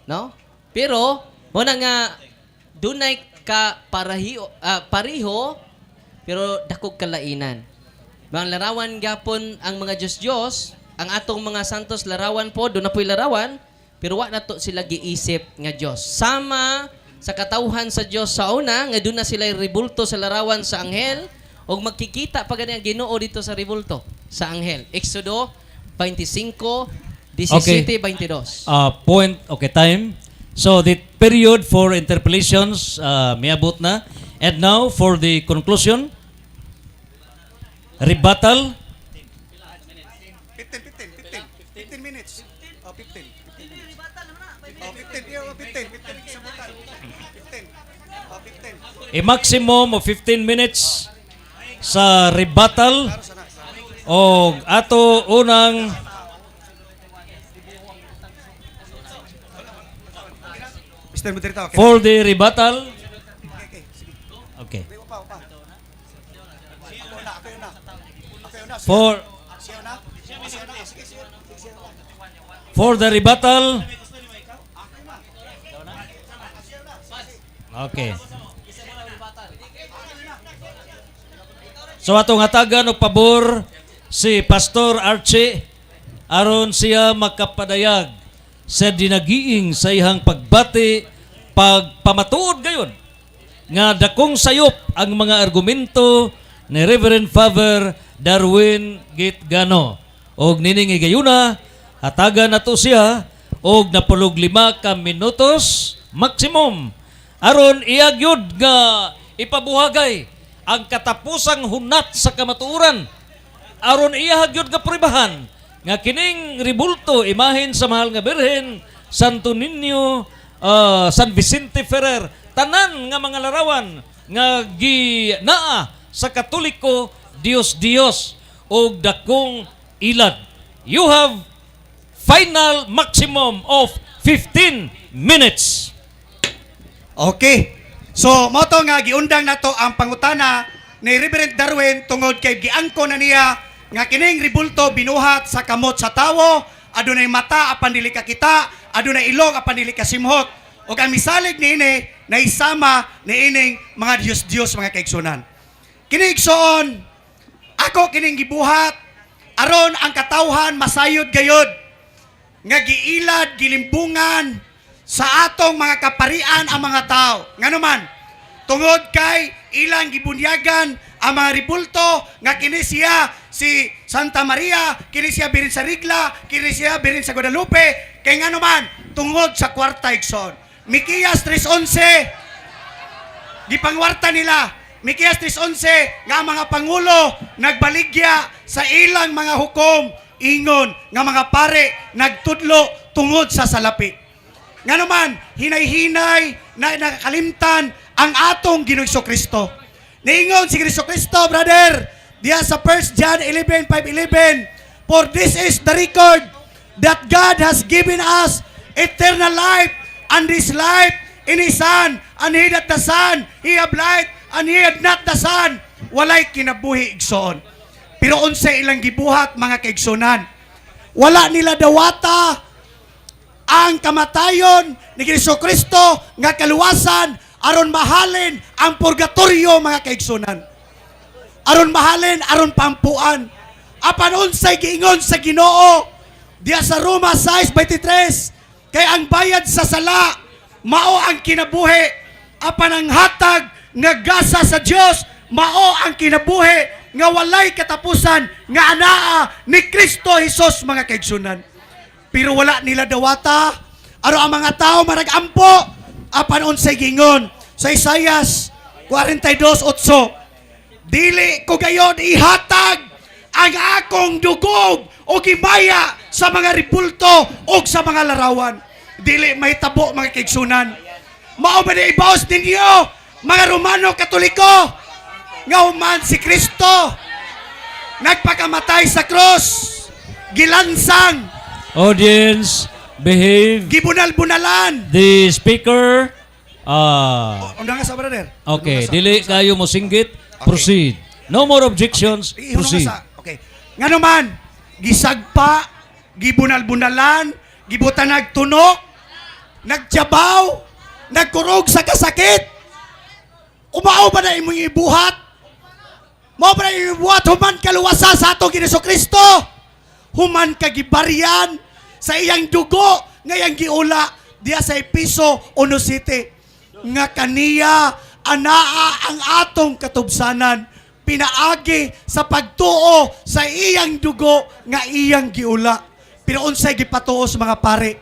No? Pero muna nga dunay ka pariho pero dakog kalainan. Mga larawan gapon ang mga Diyos, ang atong mga santos larawan po, doon na po'y larawan, pero wa na to sila giisip nga Diyos. Sama sa katauhan sa Diyos sa una, nga doon na sila ribulto sa larawan sa anghel, o magkikita pa ganyan Ginoo dito sa ribulto sa anghel. Exodo 25, 17, 22. Point, okay, time. So, the period for interpolations miabot na. And now, for the conclusion, rebuttal. 15 minutes. 15. 15. A maximum of 15 minutes sa rebuttal. O ato unang Mr. Moderator, okay. for the rebuttal. Okay. For the rebuttal. Okay. So atong hatagan og pabor si Pastor Archie aron siya makapadayag sa dinagiing sa iyang pagbati pagpamatuod gayon nga dakong sayop ang mga argumento ni Reverend Father Darwin Gitgano. Og nining gayuna hatagan nato siya og napulog 5 ka minutos maximum aron iagyod nga ipabuhagay ang katapusang hunat sa kamatuoran aron iyahagyod nga pribahan nga kining ribulto imahin sa mahal nga Birhen Santo Niño San Vicente Ferrer tanan nga mga larawan nga ginaa sa Katoliko Dios og dakong ilad. You have final maximum of 15 minutes. Okay. So, mo to nga giundang nato ang pangutana ni Reverend Darwin tungod kay giangko na niya nga kining ribulto binuhat sa kamot sa tawo, adunay mata apan dili ka kita, adunay ilong apan dili ka simhot. Ug ang misalig niini na isama ni ining mga Dios mga kaigsunan. Kini igsoon, ako kining gibuhat aron ang katawhan masayod gayod nga giilad gilimbungan sa atong mga kaparian ang mga tao. Nganuman, tungod kay ilang gibunyagan ang mga ribulto nga kini siya si Santa Maria, kini siya birin sa Rigla, kini siya birin sa Guadalupe, kay nganuman tungod sa kwarta igsoon. Mikiyas 3:11 gipangwarta nila. Mikiyas 3:11 nga ang mga pangulo nagbaligya sa ilang mga hukom ingon nga mga pare nagtudlo tungod sa salapi. Nga naman, hinay-hinay na nakakalimtan ang atong Ginoong Kristo. Niingon si Kristo, brother, diya sa 1 John 11:5-11, for this is the record that God has given us eternal life, and this life in His Son, and he that the Son, he have life, and he had not the Son, walay kinabuhi igsoon. Pero unsay ilang gibuhat mga kaigsunan, wala nila dawata ang kamatayon ni Kristo nga kaluwasan aron mahalin ang purgatorio mga kaigsunan. Aron mahalin, aron pampuan. Apan unsay giingon sa Ginoo diya sa Roma 6:23, kay ang bayad sa sala mao ang kinabuhi, apan ang hatag nga gasa sa Dios mao ang kinabuhi nga walay katapusan nga anaa ni Kristo Jesus mga kaigsunan. Pero wala nila dawata aro ang mga tao maragampo apan unsay gingon sa Isaias 42:8, dili ko gayon ihatag ang akong dugog o gimaya sa mga ribulto o sa mga larawan. Dili may tabo mga kaigsunan. Mao ba na ibaos ninyo mga Romano Katoliko nga human si Kristo nagpakamatay sa cross, gilansang, Audience, behave. gibunal-bunalan. The speaker, Unda nga sa brother. okay, Unda nga sa- dili kayo mo singgit, proceed. No more objections, Ihulong proceed. nga sa- Okay. Nga naman, gisagpa, gibunal-bunalan, gibutan nagtunok, nagtiyabaw, nagkurog sa kasakit. Umao ba na imong ibuhat? Mao ba na imong ibuhat human kaluwasa sa atong Ginoong Kristo? Human kagibaryan sa iyang dugo nga iyang giula diya sa Episo 1:7 nga kaniya anaa ang atong katubsanan pinaagi sa pagtuo sa iyang dugo nga iyang giula. Pero unsay gipatuo sa mga pare?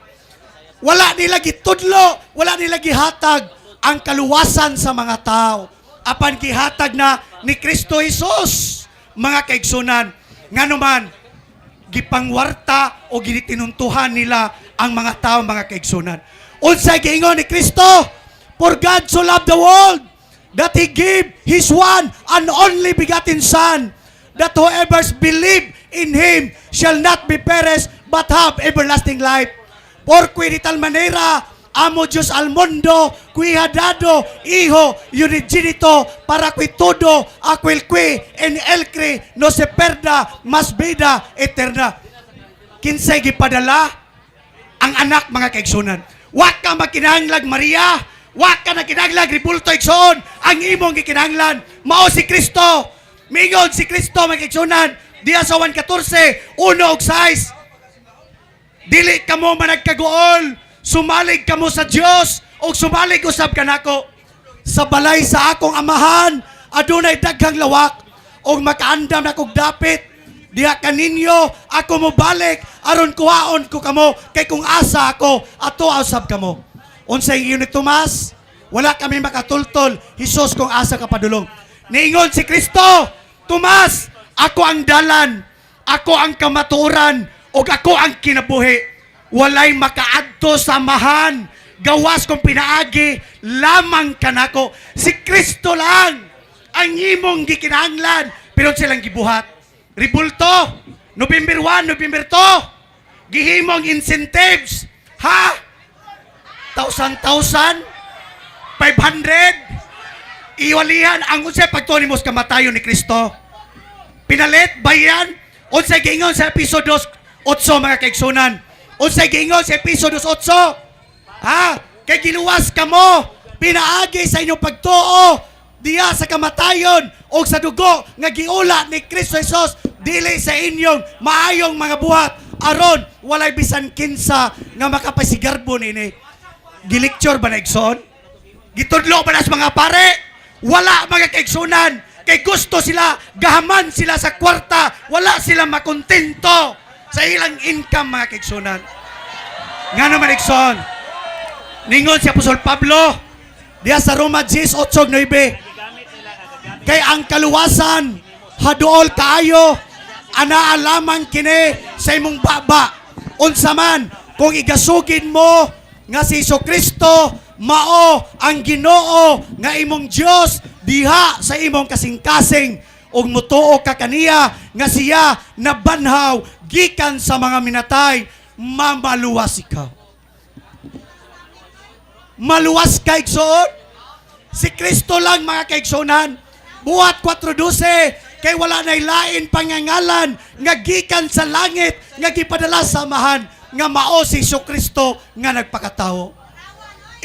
Wala nila gitudlo, wala nila gihatag ang kaluwasan sa mga tao. Apan gihatag na ni Kristo Jesus mga kaigsunan. Nganuman gipangwarta o ginitinuntuhan nila ang mga tao mga kaigsunan. Unsay giingon ni Kristo? For God so loved the world that He gave His one and only begotten Son, that whoever believe in Him shall not be perished but have everlasting life. For qui de tal manera amo Dios al mundo, qui ha dado Hijo unigenito para que todo aquel que en él cree no se perda, mas vida eterna. Kinsay gipadala ang anak mga kaigsunan. Wa ka makinahanglag Maria, wa ka na kinahanglag ribulto igsoon, ang imong gikinahanglan mao si Kristo. Mingon si Kristo magigsunan diya sa 1:14, 1 og 6. Dili kamo managkaguol, sumalig kamo sa Dios o sumalig usab kanako. Sa balay sa akong amahan adunay daghang lawak og makaandam na kog dapit. Diha kaninyo ako mo balik aron kuhaon ko kamo kay kung asa ako ato usab kamo. Unsay ingon ni Tomas? Wala kami makatultol. Hesus kung asa ka padulong. Niingon si Kristo, Tomas, ako ang dalan, ako ang kamatuoran, o ako ang kinabuhi. Walay makaadto sa amahan. Gawas kong pinaagi, lamang kanako. Si Kristo lang ang imong gikinahanglan, pero silang gibuhat. Ribulto, November 1, November 2, gihimong incentives, ha? 1,000, 500, iwalihan ang unsay pagtuon nimos kamatayon ni Kristo. Pinalit bayan unsay giingon sa episode 8 mga kaigsunan. Unsay giingon sa episode 8? Ha? Kay giluwas kamo pinaagi sa inyong pagtuo diya sa kamatayon o sa dugo nga giula ni Kristo Jesus dili sa inyong maayong mga buhat aron walay bisan kinsa nga makapasigarbo nini. Gilecture ba na igsoon? Gitudlo ba na sa mga pare? Wala mga kaigsunan. Kay gusto sila, gahaman sila sa kwarta. Wala sila makontento sa ilang income mga kaigsunan. Nga naman igsoon. Ningon si Apostol Pablo, diya sa Roma 10:8-9. Kay ang kaluwasan, haduol kaayo, anaa lamang kini sa imong baba. Unsa man, kung igasugin mo, nga si Jesucristo mao ang Ginoo nga imong Dios diha sa imong kasing-kasing ug mutuo ka kaniya nga siya nabanhaw gikan sa mga minatay, mamaluwas ikaw. Maluwas ka igsoon. Si Kristo lang mga kaigsunan. Buhat 4:12 kay wala nay lain pangangalan nga gikan sa langit nga gipadala sa amahan nga mao si Jesucristo nga nagpakatawo.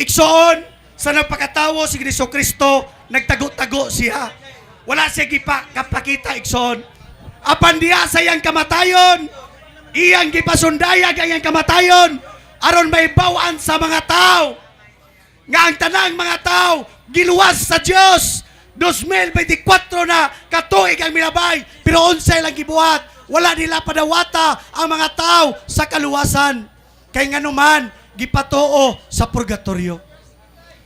Igsoon, sa nagpakatawo si Jesucristo, nagtago-tago siya. Wala siya kapakita igsoon. Apan diya sa iyang kamatayon, iyang gipasundayag ang iyang kamatayon aron maibawan sa mga tao. Nga ang tanang mga tao giluwas sa Dios. 2024 na katuig ang milabay, pero unsay lang gibuhat. Wala nila padawata ang mga tao sa kaluwasan. Kay nganuman, gipatuo sa purgatorio.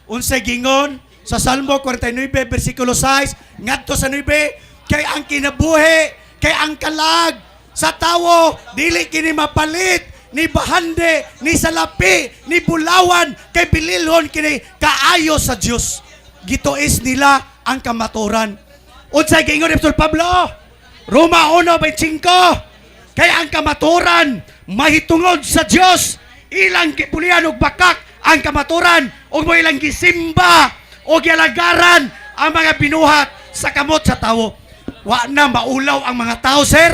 Unsay gingon sa Salmo 49, versikulo 6, ngadto sa 9, kay ang kinabuhi, kay ang kalag sa tawo, dili kini mapalit, ni bahande, ni salapi, ni bulawan, kay bililhon kini kaayo sa Dios. Gituis nila ang kamaturan. Unsay gingon ni Apostol Pablo? Roma 1:25, kay ang kamaturan mahitungod sa Dios, ilang gipulian og bakak ang kamaturan ug mo ilang gisimba o gialagaran ang mga binuhat sa kamot sa tawo. Wa na maulaw ang mga tao, sir.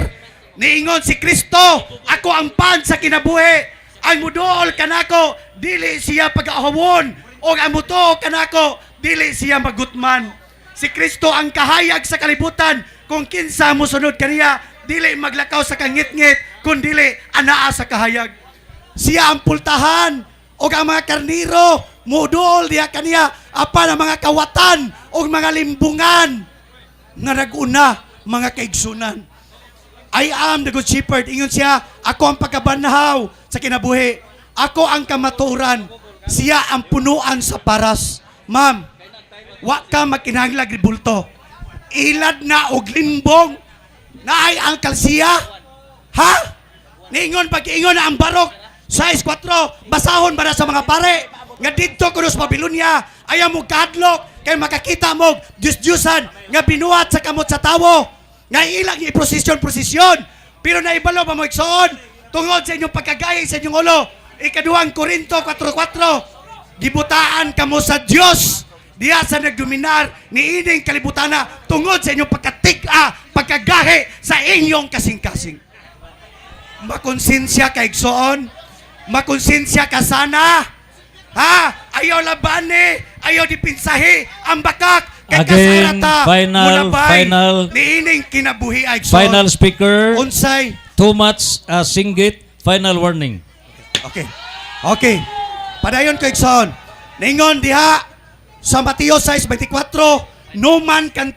Niingon si Kristo, ako ang pan sa kinabuhi. Ang muduol kanako dili siya pag-ahawon o ang mutuo kanako dili siya magutman. Si Kristo ang kahayag sa kalibutan. Kung kinsa mo sunod kaniya, dili maglakaw sa kangit-ngit, kundi anaa sa kahayag. Siya ang pultahan o ang mga karniro, mudol diya kaniya, apan ang mga kawatan o mga limbungan nga naguna mga kaigsunan. I am the good shepherd. Ingon siya, ako ang pagkabanhaw sa kinabuhi. Ako ang kamaturan. Siya ang punuan sa paras. Ma'am, wa ka makinahanglag ribulto. Ilad na og limbong na ay ang kalsiya. Ha? Niingon pag-iingon na ang barok 6:4, basahon ba na sa mga pare nga didto kuno sa Babylonia ayaw mo kadlok kay makakita mo Diyos-Diyosan nga binuhat sa kamot sa tawo nga ilang i-prosesyon pero naibalo pa mo igsoon tungod sa inyong pagkagaya sa inyong ulo. Ikaduhang Korinto 4:4, gibutaan kamo sa Dios diya sa nagdominar ni ining kalibutana tungod sa inyong pagkagahi sa inyong kasing-kasing. Makonsensya ka igsoon, makonsensya ka sana. Ha? Ayaw labani, ayaw dipinsahi ang bakak Kay Again, kasarata, final. niining kinabuhi ay igsoon. Final speaker, Unsay? too much singgit, final warning. Okay. Okay. Padayon ko igsoon. Ningon diha sa Mateo 6:24, no man can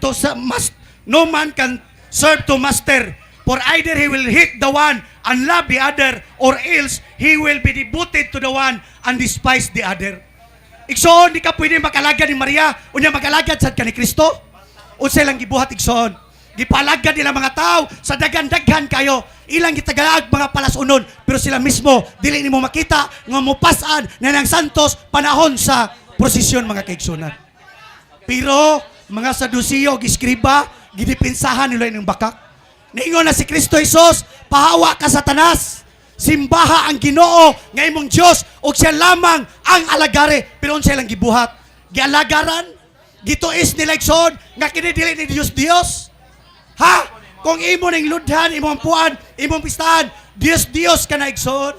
serve to master, for either he will hate the one and love the other, or else he will be devoted to the one and despise the other. Igsoon, di ka pwede makalagad ni Maria, unya makalagad sad ka ni Kristo. Unsay lang gibuhat igsoon. Gipalagad nila mga tao sa dagan-daghan kayo. Ilang gitagaag mga palasunon, pero sila mismo dili nimo makita nga mopasan na ng santos panahon sa prosesyon mga kaigsunan. Pero mga Saduceo giskriba gidipinsahan nila ining bakak. Niingon na si Kristo Jesus, pahawa ka Satanas. Simbaha ang Ginoo nga imong Dios ug siya lamang ang alagare. Pero unsay lang gibuhat? Gialagaran, gituis nila igsoon nga kini dili ni Dios. Ha? Kung imo ning ludhan, imong puan, imong pistahan, Dios ka na igsoon.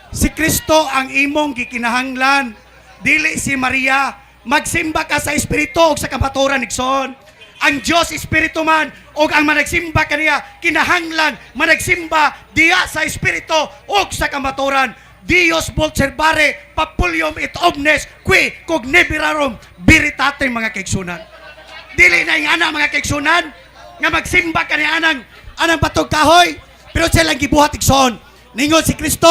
Si Kristo ang imong gikinahanglan, dili si Maria. Magsimba ka sa Espiritu o sa kamaturan igsoon. Ang Diyos Espiritu man o ang managsimba kaniya, kinahanglan managsimba diya sa Espiritu o sa kamaturan. Dios volt servare papulium et omnes qui cognebirarum veritate mga kaigsunan. Dili na yung anak mga kaigsunan nga magsimba ka ni anang batog kahoy, pero siya lang gibuhat igsoon. Ningon si Kristo,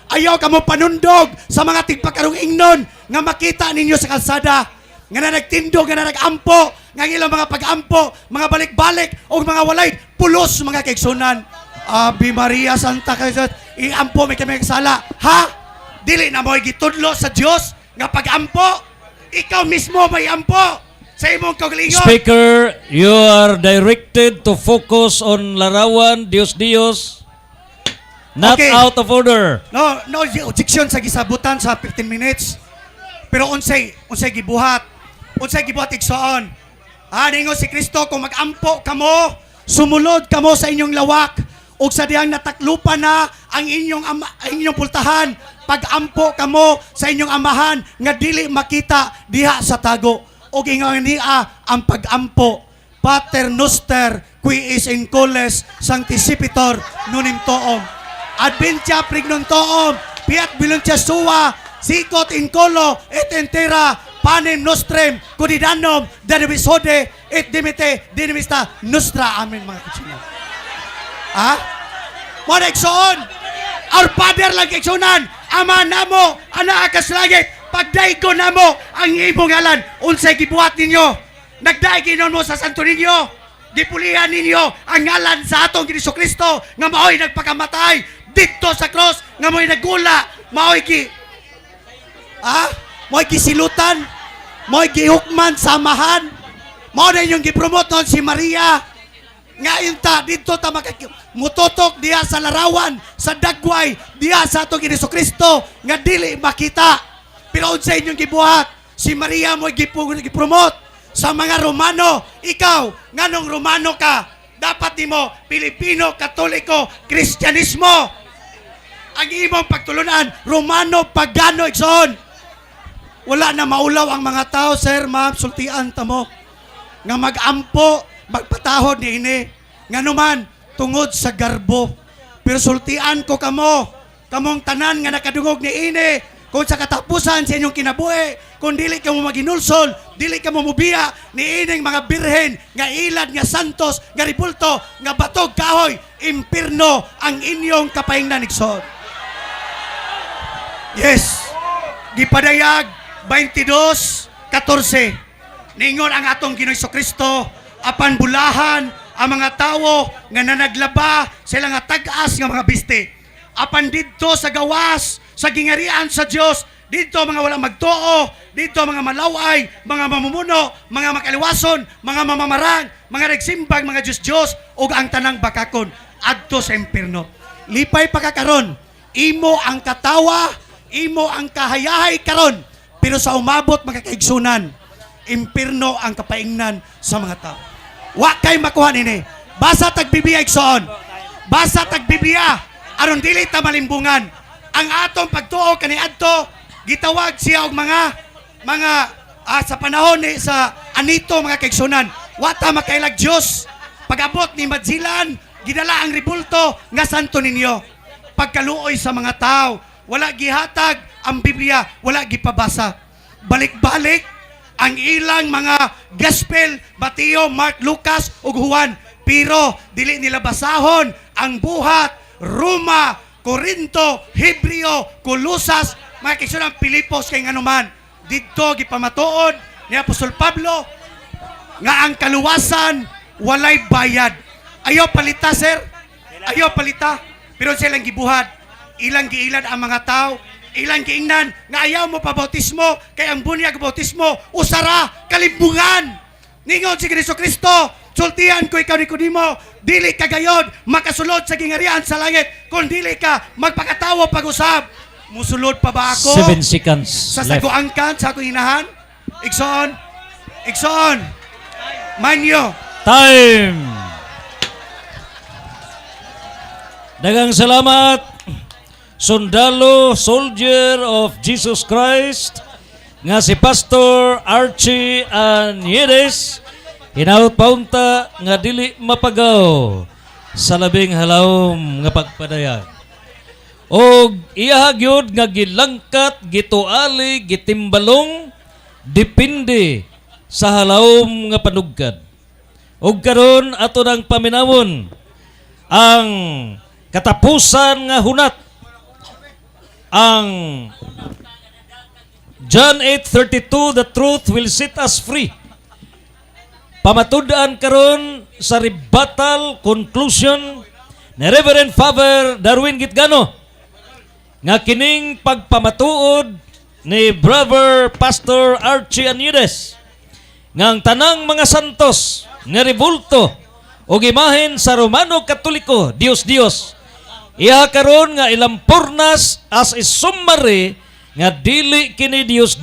ayaw ka mo panundog sa mga tigpakarong ingnon nga makita ninyo sa kalsada, nga na nagtindog, nga na nagampo, nga ilang mga pag-ampo, mga balik-balik, o mga walay, pulos mga kaigsunan. Ave Maria Santa Jesus, iampo may kami kasala. Ha? Dili na mo'y gitudlo sa Diyos nga pag-ampo. Ikaw mismo may ampo sa imong kaugalingon. Speaker, you are directed to focus on larawan, Dios. Not Okay. out of order. No, objection sa gisabutan sa 15 minutes. Pero unsay gibuhat. Unsay gibuhat igsoon. Ningon si Kristo, kung mag-ampo kamo, sumulod kamo sa inyong lawak, ug sa dihang nataklupan na ang inyong pultahan, pag-ampo kamo sa inyong amahan, nga dili makita diha sa tago. Ug ingon niya ang pag-ampo, Pater noster, qui is in coles sancticipitor nunim toom. Adventia prignum toom, piat biluntia sua, sikot in colo et entera, panem nostrem, codidanum, danibis hode, et dimite, dinimista nostra. Amen mga katsinan. Ha? Mga igsoon, our Father lang igsunan, Ama namo, anak akas langit, pagdaigo namo ang imong ngalan, unsay gibuhat ninyo, nagdaiginon mo sa santo ninyo, gipulihan ninyo ang ngalan sa atong Kristo nga maoy nagpakamatay dito sa cross, nga maoy nagula, maoy gisilutan, maoy gihukman samahan, mao na inyong gipromote noon si Maria. Ngayon dito ta mututok diya sa larawan, sa dagway, diya sa atong Kristo nga dili makita. Pero unsay inyong gibuhat, si Maria mo gipromote sa mga Romano. Ikaw, nganong Romano ka? Dapat nimo Pilipino, Katoliko, Kristyanismo. Ang imong pagtulunan, Romano, Pagano, igsoon. Wala na maulaw ang mga tao, sir, ma'am, sultian tamo. Nga mag-ampo, magpatahod ni ini. Nga naman, tungod sa garbo. Pero sultian ko kamong tanan nga nakadungog ni ini, kung sa katapusan sa inyong kinabuhi, kung dili ka mo maginulsol, dili ka mo mubiya, ni ining mga birhen, nga ilad, nga santos, nga ribulto, nga batog kahoy, impirno ang inyong kapaingnan igsoon. Yes. Gipadayag 22:14. Ningon ang atong Ginoong Kristo, apan bulahan ang mga tawo nga nanaglaba sila nga tag-as nga mga biste. Apan didto sa gawas sa gingarian sa Dios, dito mga wala magtuo, dito mga malaway, mga mamumuno, mga makaliwason, mga mamamarang, mga nagsimbag, mga Diyos ug ang tanang bakakon adto sa impierno. Lipay pagkakaron, imo ang katawa, imo ang kahayahay karon, pero sa umabot mga kaigsunan, impierno ang kapaingnan sa mga tao. Wa kay makuha nini. Basa tagbibiya igsoon. Basa tagbibiya aron dili ta malimbungan. Ang atong pagtuo kaniadto gitawag siya og mga sa panahon ni sa Anito mga kaigsunan, wata makailag Diyos. Pag-abot ni Madzilan, gidala ang ribulto nga santo ninyo. Pagkaluoy sa mga tao, wala gihatag ang Biblia, wala gipabasa. Balik-balik ang ilang mga gospel, Mateo, Mark, Lucas ug Juan, pero dili nila basahon ang buhat, Roma, Korinto, Hebreo, Colosas, mga kaigsunan, Pilipos kay nganuman. Didto gipamatuod ni Apostol Pablo nga ang kaluwasan walay bayad. Ayaw palita, sir. Ayaw palita. Pero silang gibuhat. Ilang giilad ang mga tao. Ilang giingnan nga ayaw mo pa bautismo kay ang bunyag bautismo usara kalimbungan. Ningon si Kristo Kristo, sultihan ko ikaw Nicodemo, dili ka gayod makasulod sa gingarian sa langit kung dili ka magpakatawo pag-usab. Musulod pa ba ako? 7 seconds Sa left. saguangkan, sa akong inahan? Igsoon. Igsoon. Manyo. Time! Dagang salamat, sundalo, soldier of Jesus Christ, nga si Pastor Archie Aniedes, hinaut paunta nga dili mapagaw sa labing halawom nga pagpadayag. O iyahagyod nga gilangkat, gituali, gitimbalong, depende sa halawom nga panugkad. O karon ato ng paminawon ang katapusan nga hunat. Ang John 8:32, the truth will set us free. Pamatud-an karon sa rebuttal conclusion ni Reverend Father Darwin Gitgano nga kining pagpamatuod ni Brother Pastor Archie Aniedes nga ang tanang mga santos nga rebulto o gimahin sa Romano Katoliko, Dios iya karon nga ilampurnas as is summary nga dili kini Dios,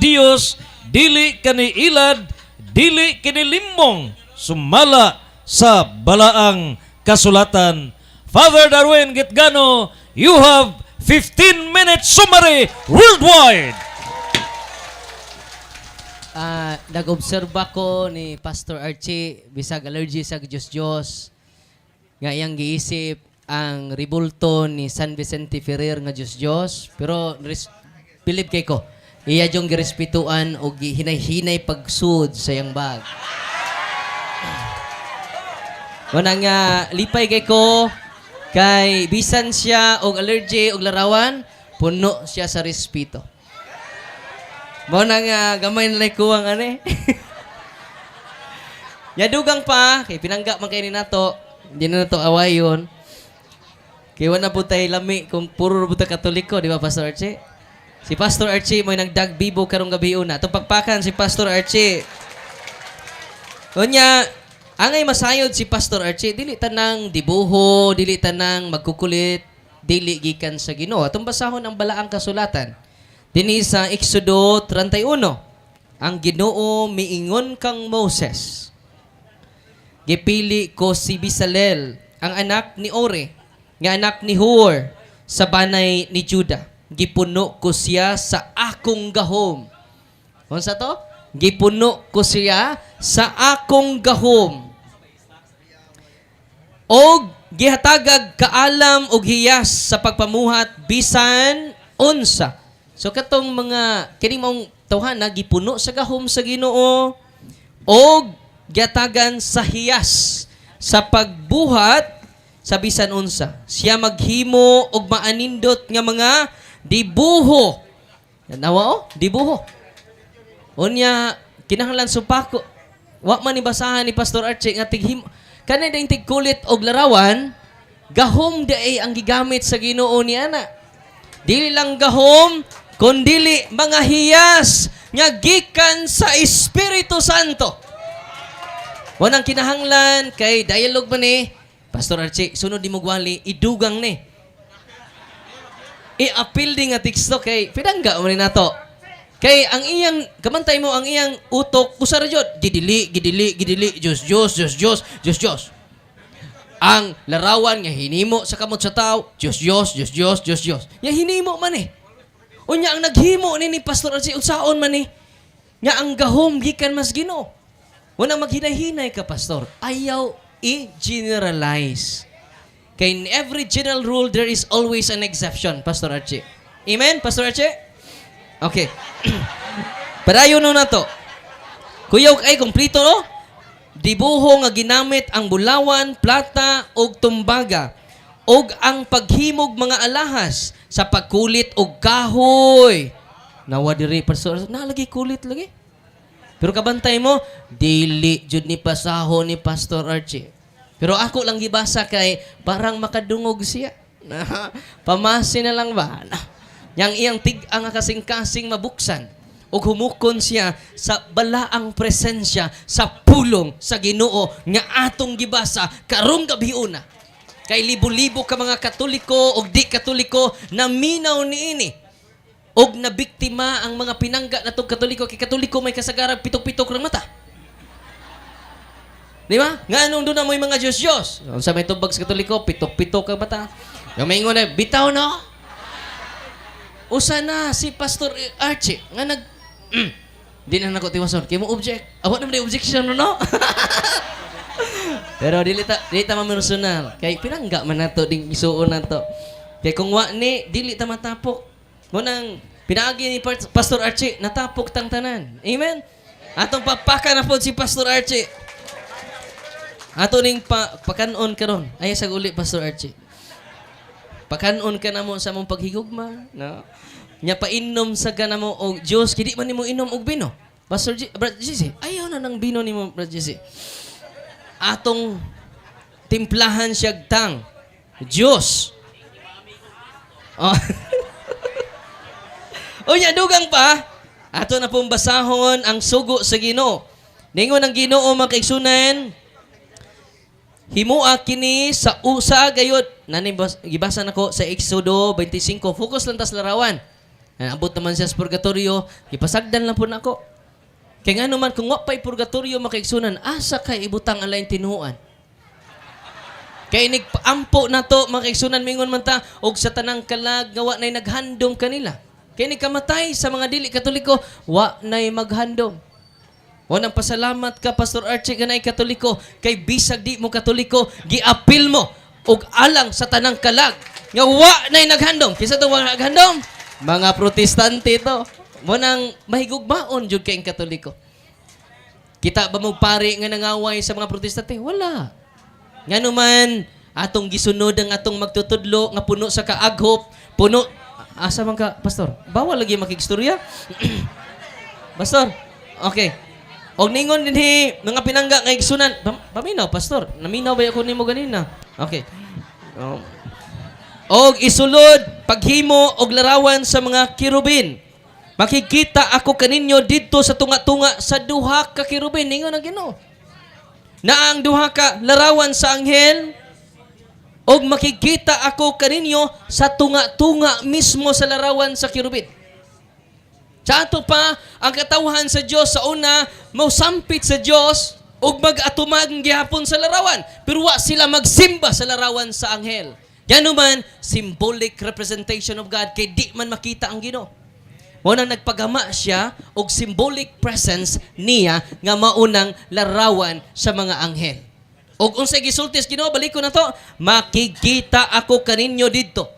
dili kini ilad, dili kini limong sumala sa balaang kasulatan. Father Darwin Gitgano, you have 15-minute summary worldwide. Nag-obserba ko ni Pastor Archie bisag allergy sa Diyos nga iyang giisip ang ribulto ni San Vicente Ferrer nga Diyos pero believe kay ko iya jong girespetuan o gihinay-hinay pagsud sa iyang bag. Wala nga lipay kay ko kay bisan siya og allergy og larawan puno siya sa respeto. Mo na nga gamay na like ko ang ane. Yadugang pa kay pinangga man kay ni nato, hindi na nato awayon. Kay wala po tayo lami kung puro buta Katoliko, di ba Pastor Archie? Si Pastor Archie mo nagdag bibo karong gabi una. Itong pagpakan si Pastor Archie. Kunya, angay masayod si Pastor Archie, dili tanang dibuho, dili tanang magkukulit, dili gikan sa Ginoo. Atong basahon ang balaang kasulatan. Dini sa Exodo 31, ang Ginoo miingon kang Moses. Gipili ko si Bezalel, ang anak ni Ore, nga anak ni Hur, sa banay ni Juda. Gipuno ko siya sa akong gahom. Unsa to? Gipuno ko siya sa akong gahom. Og gihatagag kaalam og hiyas sa pagpamuhat bisan unsa. So katong mga kining mong tawhana gipuno sa gahom sa Ginoo og giatagan sa hiyas sa pagbuhat sa bisan unsa. Siya maghimo og maanindot nga mga dibuho. Nawa o? Dibuho. Unya kinahanglan supako. Wa man ni basahan ni Pastor Archie nga tighimo. Kanay ding tigkulit og larawan, gahom daay ang gigamit sa Ginoo ni ana. Dili lang gahom, kundili mga hiyas nga gikan sa Espiritu Santo. Wanang kinahanglan kay dialogue man ni Pastor Archie, sunod di mo gwali, idugang ni. I-appeal di nga teksto kay pinangga mo ni nato. Kay ang iyang kamantay mo ang iyang utok usara jud gidili Diyos. Ang larawan nga hinimo sa kamot sa tao, Diyos. Ya hinimo man eh. Unya ang naghimo ni Pastor Archie unsaon man eh. Nga ang gahom gikan mas Ginoo. Wala maghinay-hinay ka, pastor. Ayaw i-generalize. Kay in every general rule, there is always an exception, Pastor Archie. Amen, Pastor Archie? Okay. Padayon na to. Kuyaw ay kumplito, no? Dibuho nga ginamit ang bulawan, plata, og tumbaga, og ang paghimog mga alahas sa pagkulit og kahoy. Nawa diri, Pastor, nalagi kulit lagi. Pero kabantay mo, dili jud ni pasaho ni Pastor Archie. Pero ako lang gibasa kay parang makadungog siya. Pamasi na lang ba? Yang iyang tig-ang kasing-kasing mabuksan o humukon siya sa balaang presensya sa pulong sa Ginoo nga atong gibasa karong gabiuna. Kay libo-libo ka mga Katoliko o di Katoliko na minaw niini. Og nabiktima ang mga pinangga natong Katoliko. Kay Katoliko may kasagarang pitok-pitok ng mata. Di ba? Nga anong doon na mo yung mga Diyos-Diyos? Sa may tubag sa Katoliko, pitok-pitok ang mata. Yung may ingon na, bitaw no? Usa na si Pastor Archie nga nag... Di na nako tiwason. Kaya mo object. Awa naman yung objection no? Pero dili ta mamersonal. Kay pinangga man nato ding isuon nato. Kay kung wa ni dili ta matapok. Mo nang pinaagi ni Pastor Archie natapok tang tanan. Amen. Atong papaka na pod si Pastor Archie. Ato ning pakanon karon. Ay sa uli Pastor Archie. Pakanon ka na mo sa mong paghigugma, no? Nya painom sa kanamo og Dios, kidi man nimo inom og bino. Pastor Brad Jesse, ayaw na ng bino nimo Brad Jesse. Atong timplahan siya tang Dios. Oh. O nya dugang pa, ato na pong basahon ang sugo sa Ginoo. Ningon ang Ginoo makaigsunan, himua kini sa usa gayud. Nani gibasa nako sa Exodo 25. Focus lang tas larawan. Abot naman siya sa purgatorio, gipasagdan lang po nako. Kay ngano man kung wa pay purgatorio makaigsunan, asa kay ibutang alain tinuan. Kay nigpaampo nato makaigsunan mingon man ta og sa tanang kalag nga wa nay naghandom kanila. Kay nikamatay sa mga dili Katoliko, wa nay maghandom. Wanang pasalamat ka, Pastor Archie, ganay Katoliko. Kay bisag di mo Katoliko, giapil mo og alang sa tanang kalag. Nga wa na'y naghandom. Kisa itong mga naghandom? Mga protestante ito. Wanang mahigugmaon jud kay Katoliko. Kita ba mo pari nga nangaway sa mga protestante? Wala. Nga naman, atong gisunod ang atong magtutudlo nga puno sa kaaghop, puno... Asa man ka, Pastor? Bawal lagi makigstorya? Pastor, okay. Og ningon dinhi mga pinangga nga igsunan. Paminaw, Pastor. Naminaw ba ako nimo ganina? Okay. Og isulod paghimo og larawan sa mga kirubin. Makikita ako kaninyo didto sa tunga-tunga sa duha ka kirubin. Ningon ang Ginoo. Na ang duha ka larawan sa anghel og makikita ako kaninyo sa tunga-tunga mismo sa larawan sa kirubin. Sa ato pa, ang katawhan sa Diyos sa una, mausampit sa Diyos ug mag-atumag gihapon sa larawan. Pero wa sila magsimba sa larawan sa anghel. Yan naman, symbolic representation of God kay di man makita ang Ginoo. Muna nagpagama siya og symbolic presence niya nga maunang larawan sa mga anghel. Og unsay gisultis Ginoo, balik ko na to, makikita ako kaninyo didto.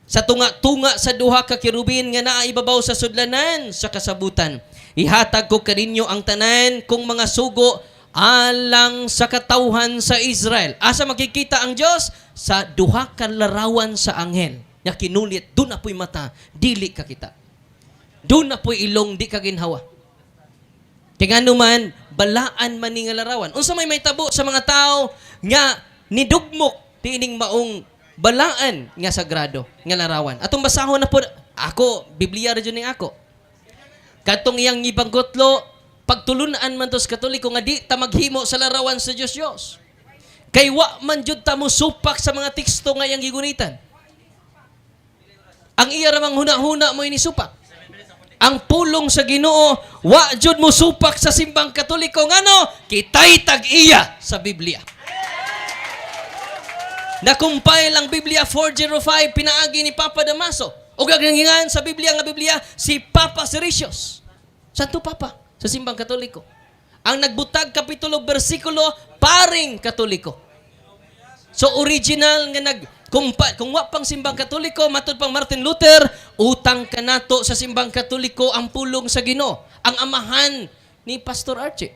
Sa tunga-tunga sa duha ka kirubin nga naa ibabaw sa sudlanan sa kasabutan. Ihatag ko kaninyo ang tanan kung mga sugo alang sa katawhan sa Israel. Asa makikita ang Dios? Sa duha ka larawan sa anghel. Nga kinulit, doon na po'y mata, dili ka kita. Doon na po'y ilong, di ka ginhawa. Kaya naman, balaan man ni nga larawan. Unsa may tabo sa mga tao nga nidugmok tiining maong balaan nga sagrado nga larawan. Atong basahon na po ako, Biblia ra jud ning ako. Katong iyang gibanggotlo, pagtulunan man to sa Katoliko nga di ta maghimo sa larawan sa Dios. Kay wa man jud ta mo supak sa mga teksto nga iyang gigunitan. Ang iya ramang huna-huna mo ini supak. Ang pulong sa Ginoo wa jud mo supak sa simbang Katoliko ngano kitay tag-iya sa Biblia. Nakumpay lang Biblia 405 pinaagi ni Papa Damaso. O gaganghingan sa Biblia nga Biblia si Papa Siricios. Santo Papa sa simbang Katoliko. Ang nagbutag kapitulo bersikulo paring Katoliko. So original nga kung wa pang simbang Katoliko matud pang Martin Luther, utang kanato sa simbang Katoliko ang pulong sa Ginoo. Ang amahan ni Pastor Archie.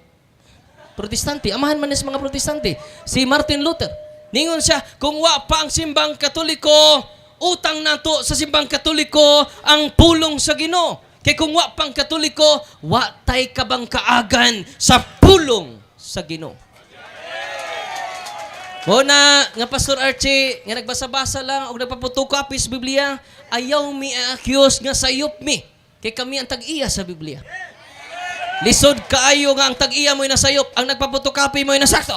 Protestante, amahan man sa mga protestante. Si Martin Luther. Ningon siya, kung wa pa ang simbang Katoliko, utang nato sa simbang Katoliko ang pulong sa Ginoo. Kay kung wa pang Katoliko, wa tay kabang kaagan sa pulong sa Ginoo. Una, nga Pastor Archie, nga nagbasa-basa lang o nagpaputukapis sa Biblia, ayaw mi akyos nga sayop mi. Kay kami ang tag-iya sa Biblia. Lisod kaayo nga ang tag-iya mo'y nasayop, ang nagpaputukapi mo'y nasakto.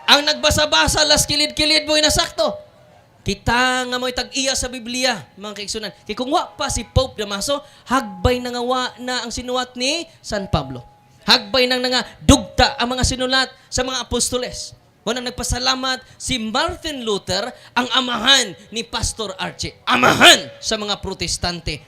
Ang nagbasa-basa, las kilid-kilid mo'y nasakto. Kita nga mo'y tag-iya sa Biblia, mga kaigsunan. Kay kung wa pa si Pope Damaso, hagbay nangawa na ang sinuwat ni San Pablo. Hagbay nang nga dugta ang mga sinulat sa mga apostoles. Unang nagpasalamat si Martin Luther, ang amahan ni Pastor Archie. Amahan sa mga protestante.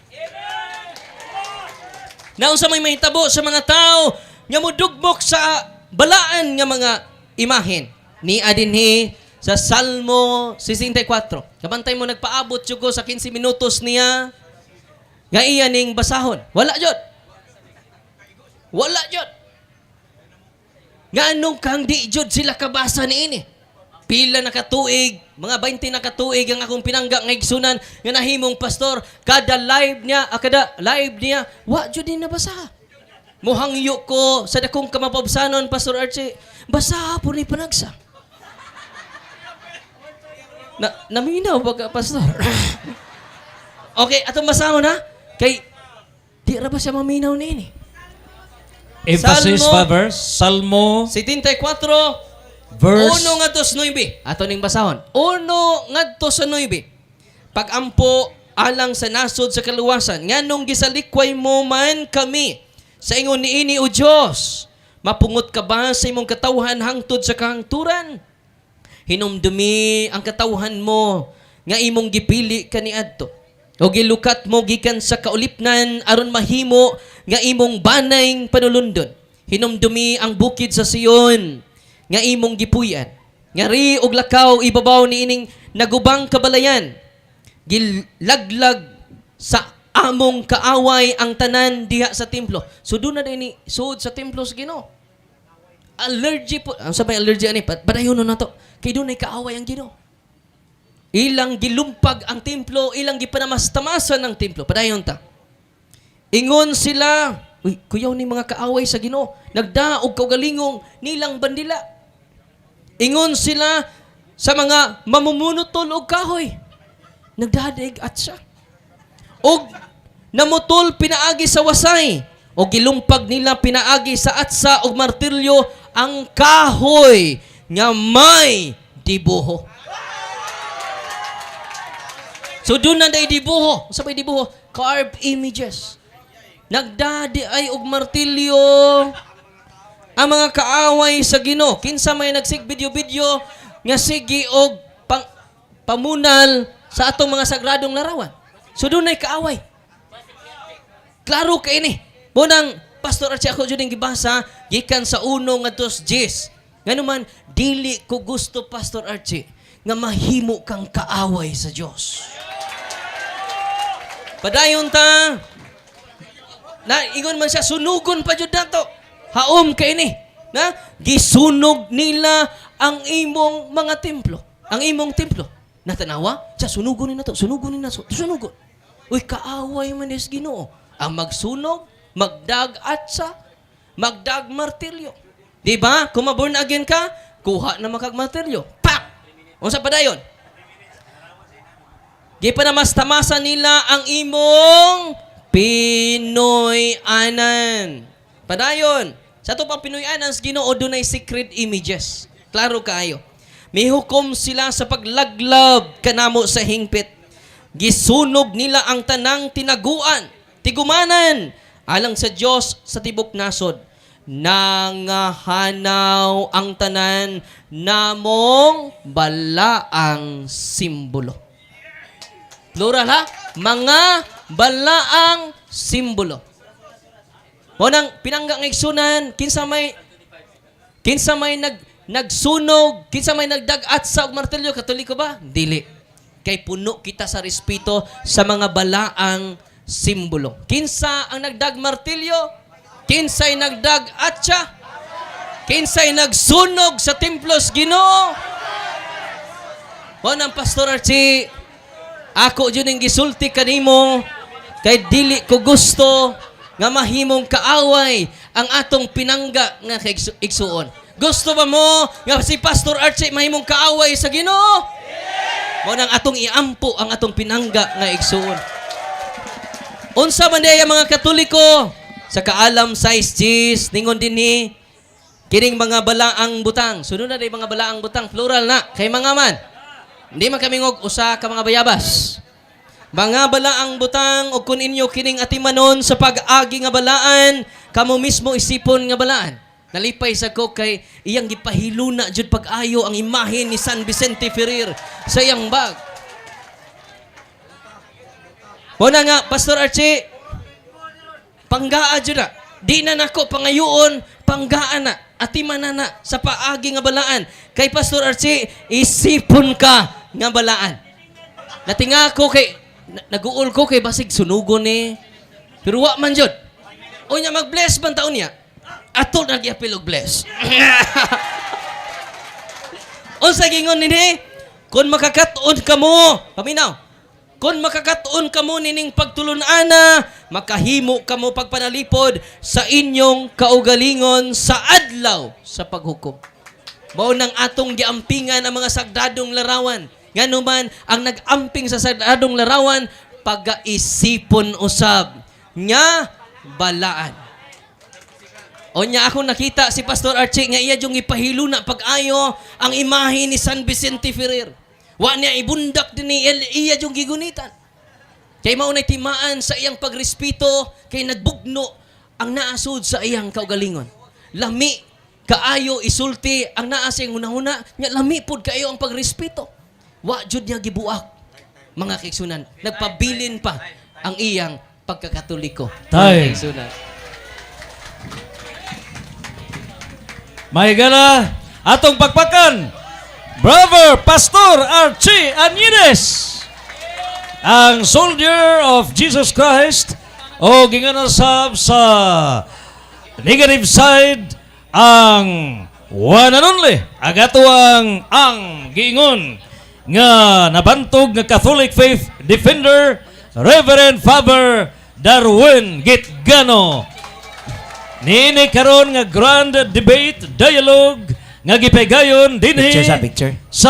Naunsa may mahitabo sa mga tao nga mudugmok sa balaan nga mga imahen. Ni adinhi sa Salmo 64. Kabantay mo nagpaabot yugo sa 15 minutos niya nga iya ning basahon. Wala jud. Wala jud. Nga anong kang di jud sila kabasa niini. Pila na katuig, mga 20 na katuig ang akong pinangga nga igsunan nga nahimong pastor, kada live niya, wa jud din nabasa. Muhangyo ko sa dakong kamapabsanon, Pastor Archie, basa po ni panagsa. Naminaw pagka pastor. Okay, atong basahon ha. Kay di ra ba siya maminaw niini? Emphasis pa verse. Salmo 74 verse 1 ngadto sa 9. Ato ning basahon. 1 ngadto sa 9. Pag-ampo alang sa nasod sa kaluwasan, nganong gisalikway mo man kami sa ingon niini o Dios. Mapungot ka ba sa imong katawhan hangtod sa kahangturan? Hinumdumi ang katawhan mo nga imong gipili kaniadto. O gilukat mo gikan sa kaulipnan aron mahimo nga imong banayng panulundon. Hinumdumi ang bukid sa Sion nga imong gipuy-an. Ngari og lakaw ibabaw niining nagubang kabalayan. Gilaglag sa among kaaway ang tanan diha sa templo. So doon na din suod sa templo sa Ginoo. Allergy po. Ang sabay allergy ani padayon na to. Kay doon ay kaaway ang Ginoo. Ilang gilumpag ang templo, ilang gipanamastamasan ng templo. Padayon ta. Ingon sila, uy, kuyaw ni mga kaaway sa Ginoo. Nagdaog kaugalingong nilang bandila. Ingon sila sa mga mamumunutol og kahoy. Nagdadig at siya. Og namutol pinaagi sa wasay. O gilumpag nila pinaagi sa atsa og martilyo ang kahoy nga may dibuho. So doon na day dibuho. Sa may dibuho? Carved images. Nagdadi ay og martilyo ang mga kaaway sa Ginoo. Kinsa may nagsig video-video nga sige og pamunal sa atong mga sagradong larawan. So doon ay kaaway. Klaro kay ni. Munang Pastor Archie ako jud gibasa gikan sa 1 ngadto sa 10. Nganuman dili ko gusto Pastor Archie nga mahimo kang kaaway sa Dios. Padayon ta. Na ingon man siya sunugon pa jud nato. Haom kay ni. Na gisunog nila ang imong mga templo. Ang imong templo. Natanawa? Siya sunugon ni nato. Sunugon ni nato. Sunugon. Uy kaaway man is Ginoo. Ang magsunog, magdag atsa, magdag martilyo. Di ba? Kung ma-born again ka, kuha na makag martilyo. Pak! Unsa padayon? Gipanamastamasan nila ang imong Pinoy-anan. Padayon, sa ito pang Pinoy-anan, Ginoo dunay secret images. Klaro kayo. May hukom sila sa paglaglab kanamo sa hingpit. Gisunog nila ang tanang tinaguan, tigumanan, alang sa Dios sa tibok nasod. Nangahanaw ang tanan namong balaang simbolo. Plural ha? Mga balaang simbolo. Mo nang pinangga nga igsunan, kinsa may nagsunog, kinsa may nagdag-at sa og martilyo, Katoliko ba? Dili. Kay puno kita sa respeto sa mga balaang simbolo. Kinsa ang nagdag martilyo? Kinsay nagdag atsa? Kinsay nagsunog sa templos Ginoo? Mo nang Pastor Archie, ako dyan yung gisulti kanimo, kay dili ko gusto nga mahimong kaaway ang atong pinangga nga igsuon. Gusto ba mo nga si Pastor Archie mahimong kaaway sa Ginoo? Mo nang atong iampo ang atong pinangga nga igsuon. Unsa man diay mga Katoliko sa kaalam size cheese ningon dinhi kining mga balaang butang. Sunod na day mga balaang butang, plural na kay mga man. Hindi man kami ngog usa ka mga bayabas. Mga balaang butang o kun inyo kining atimanon sa pag-agi nga balaan, kamo mismo isipon nga balaan. Nalipay sa ko kay iyang gipahiluna jud pag-ayo ang imahe ni San Vicente Ferrer sa iyang bag. Muna nga, Pastor Archie, panggaa jud na. Di na nako pangayoon, panggaan na. Atiman na sa paagi nga balaan. Kay Pastor Archie, isipon ka nga balaan. Natinga ko kay naguol ko kay basig sunugon ni. Pero wa man jud. O nya mag-bless ban taon niya. Atol na giapil og bless. Unsa gingon nini? Kun makakatuon kamo, paminaw. Kun makakatuon kamo nining pagtulon-ana, makahimo kamo pagpanalipod sa inyong kaugalingon sa adlaw sa paghukom. Mao nang atong giampingan ang mga sagradong larawan. Nganuman ang nag-amping sa sagradong larawan pagaisipon usab nga balaan. O niya ako nakita si Pastor Archie nga iya yung ipahiluna pag-ayo ang imahe ni San Vicente Ferrer. Wa niya ibundak din ni iya yung gigunitan. Kay maunay timaan sa iyang pagrespeto kay nagbugno ang naasud sa iyang kaugalingon. Lami kaayo isulti ang naa sa iyang hunahuna, nya lami pud kaayo ang pagrespeto. Wa jud niya gibuak. Mga kaigsunan, nagpabilin pa ang iyang pagkakatoliko. Tay. May gala atong pagpakan Brother Pastor Archie Anyides, ang soldier of Jesus Christ o ginganasab sa negative side ang one and only agatuang ang giingon nga nabantog nga Catholic faith defender Reverend Father Darwin Gitgano. Nini karon nga grand debate dialogue nga gipegayon dinhi Picture sa picture. sa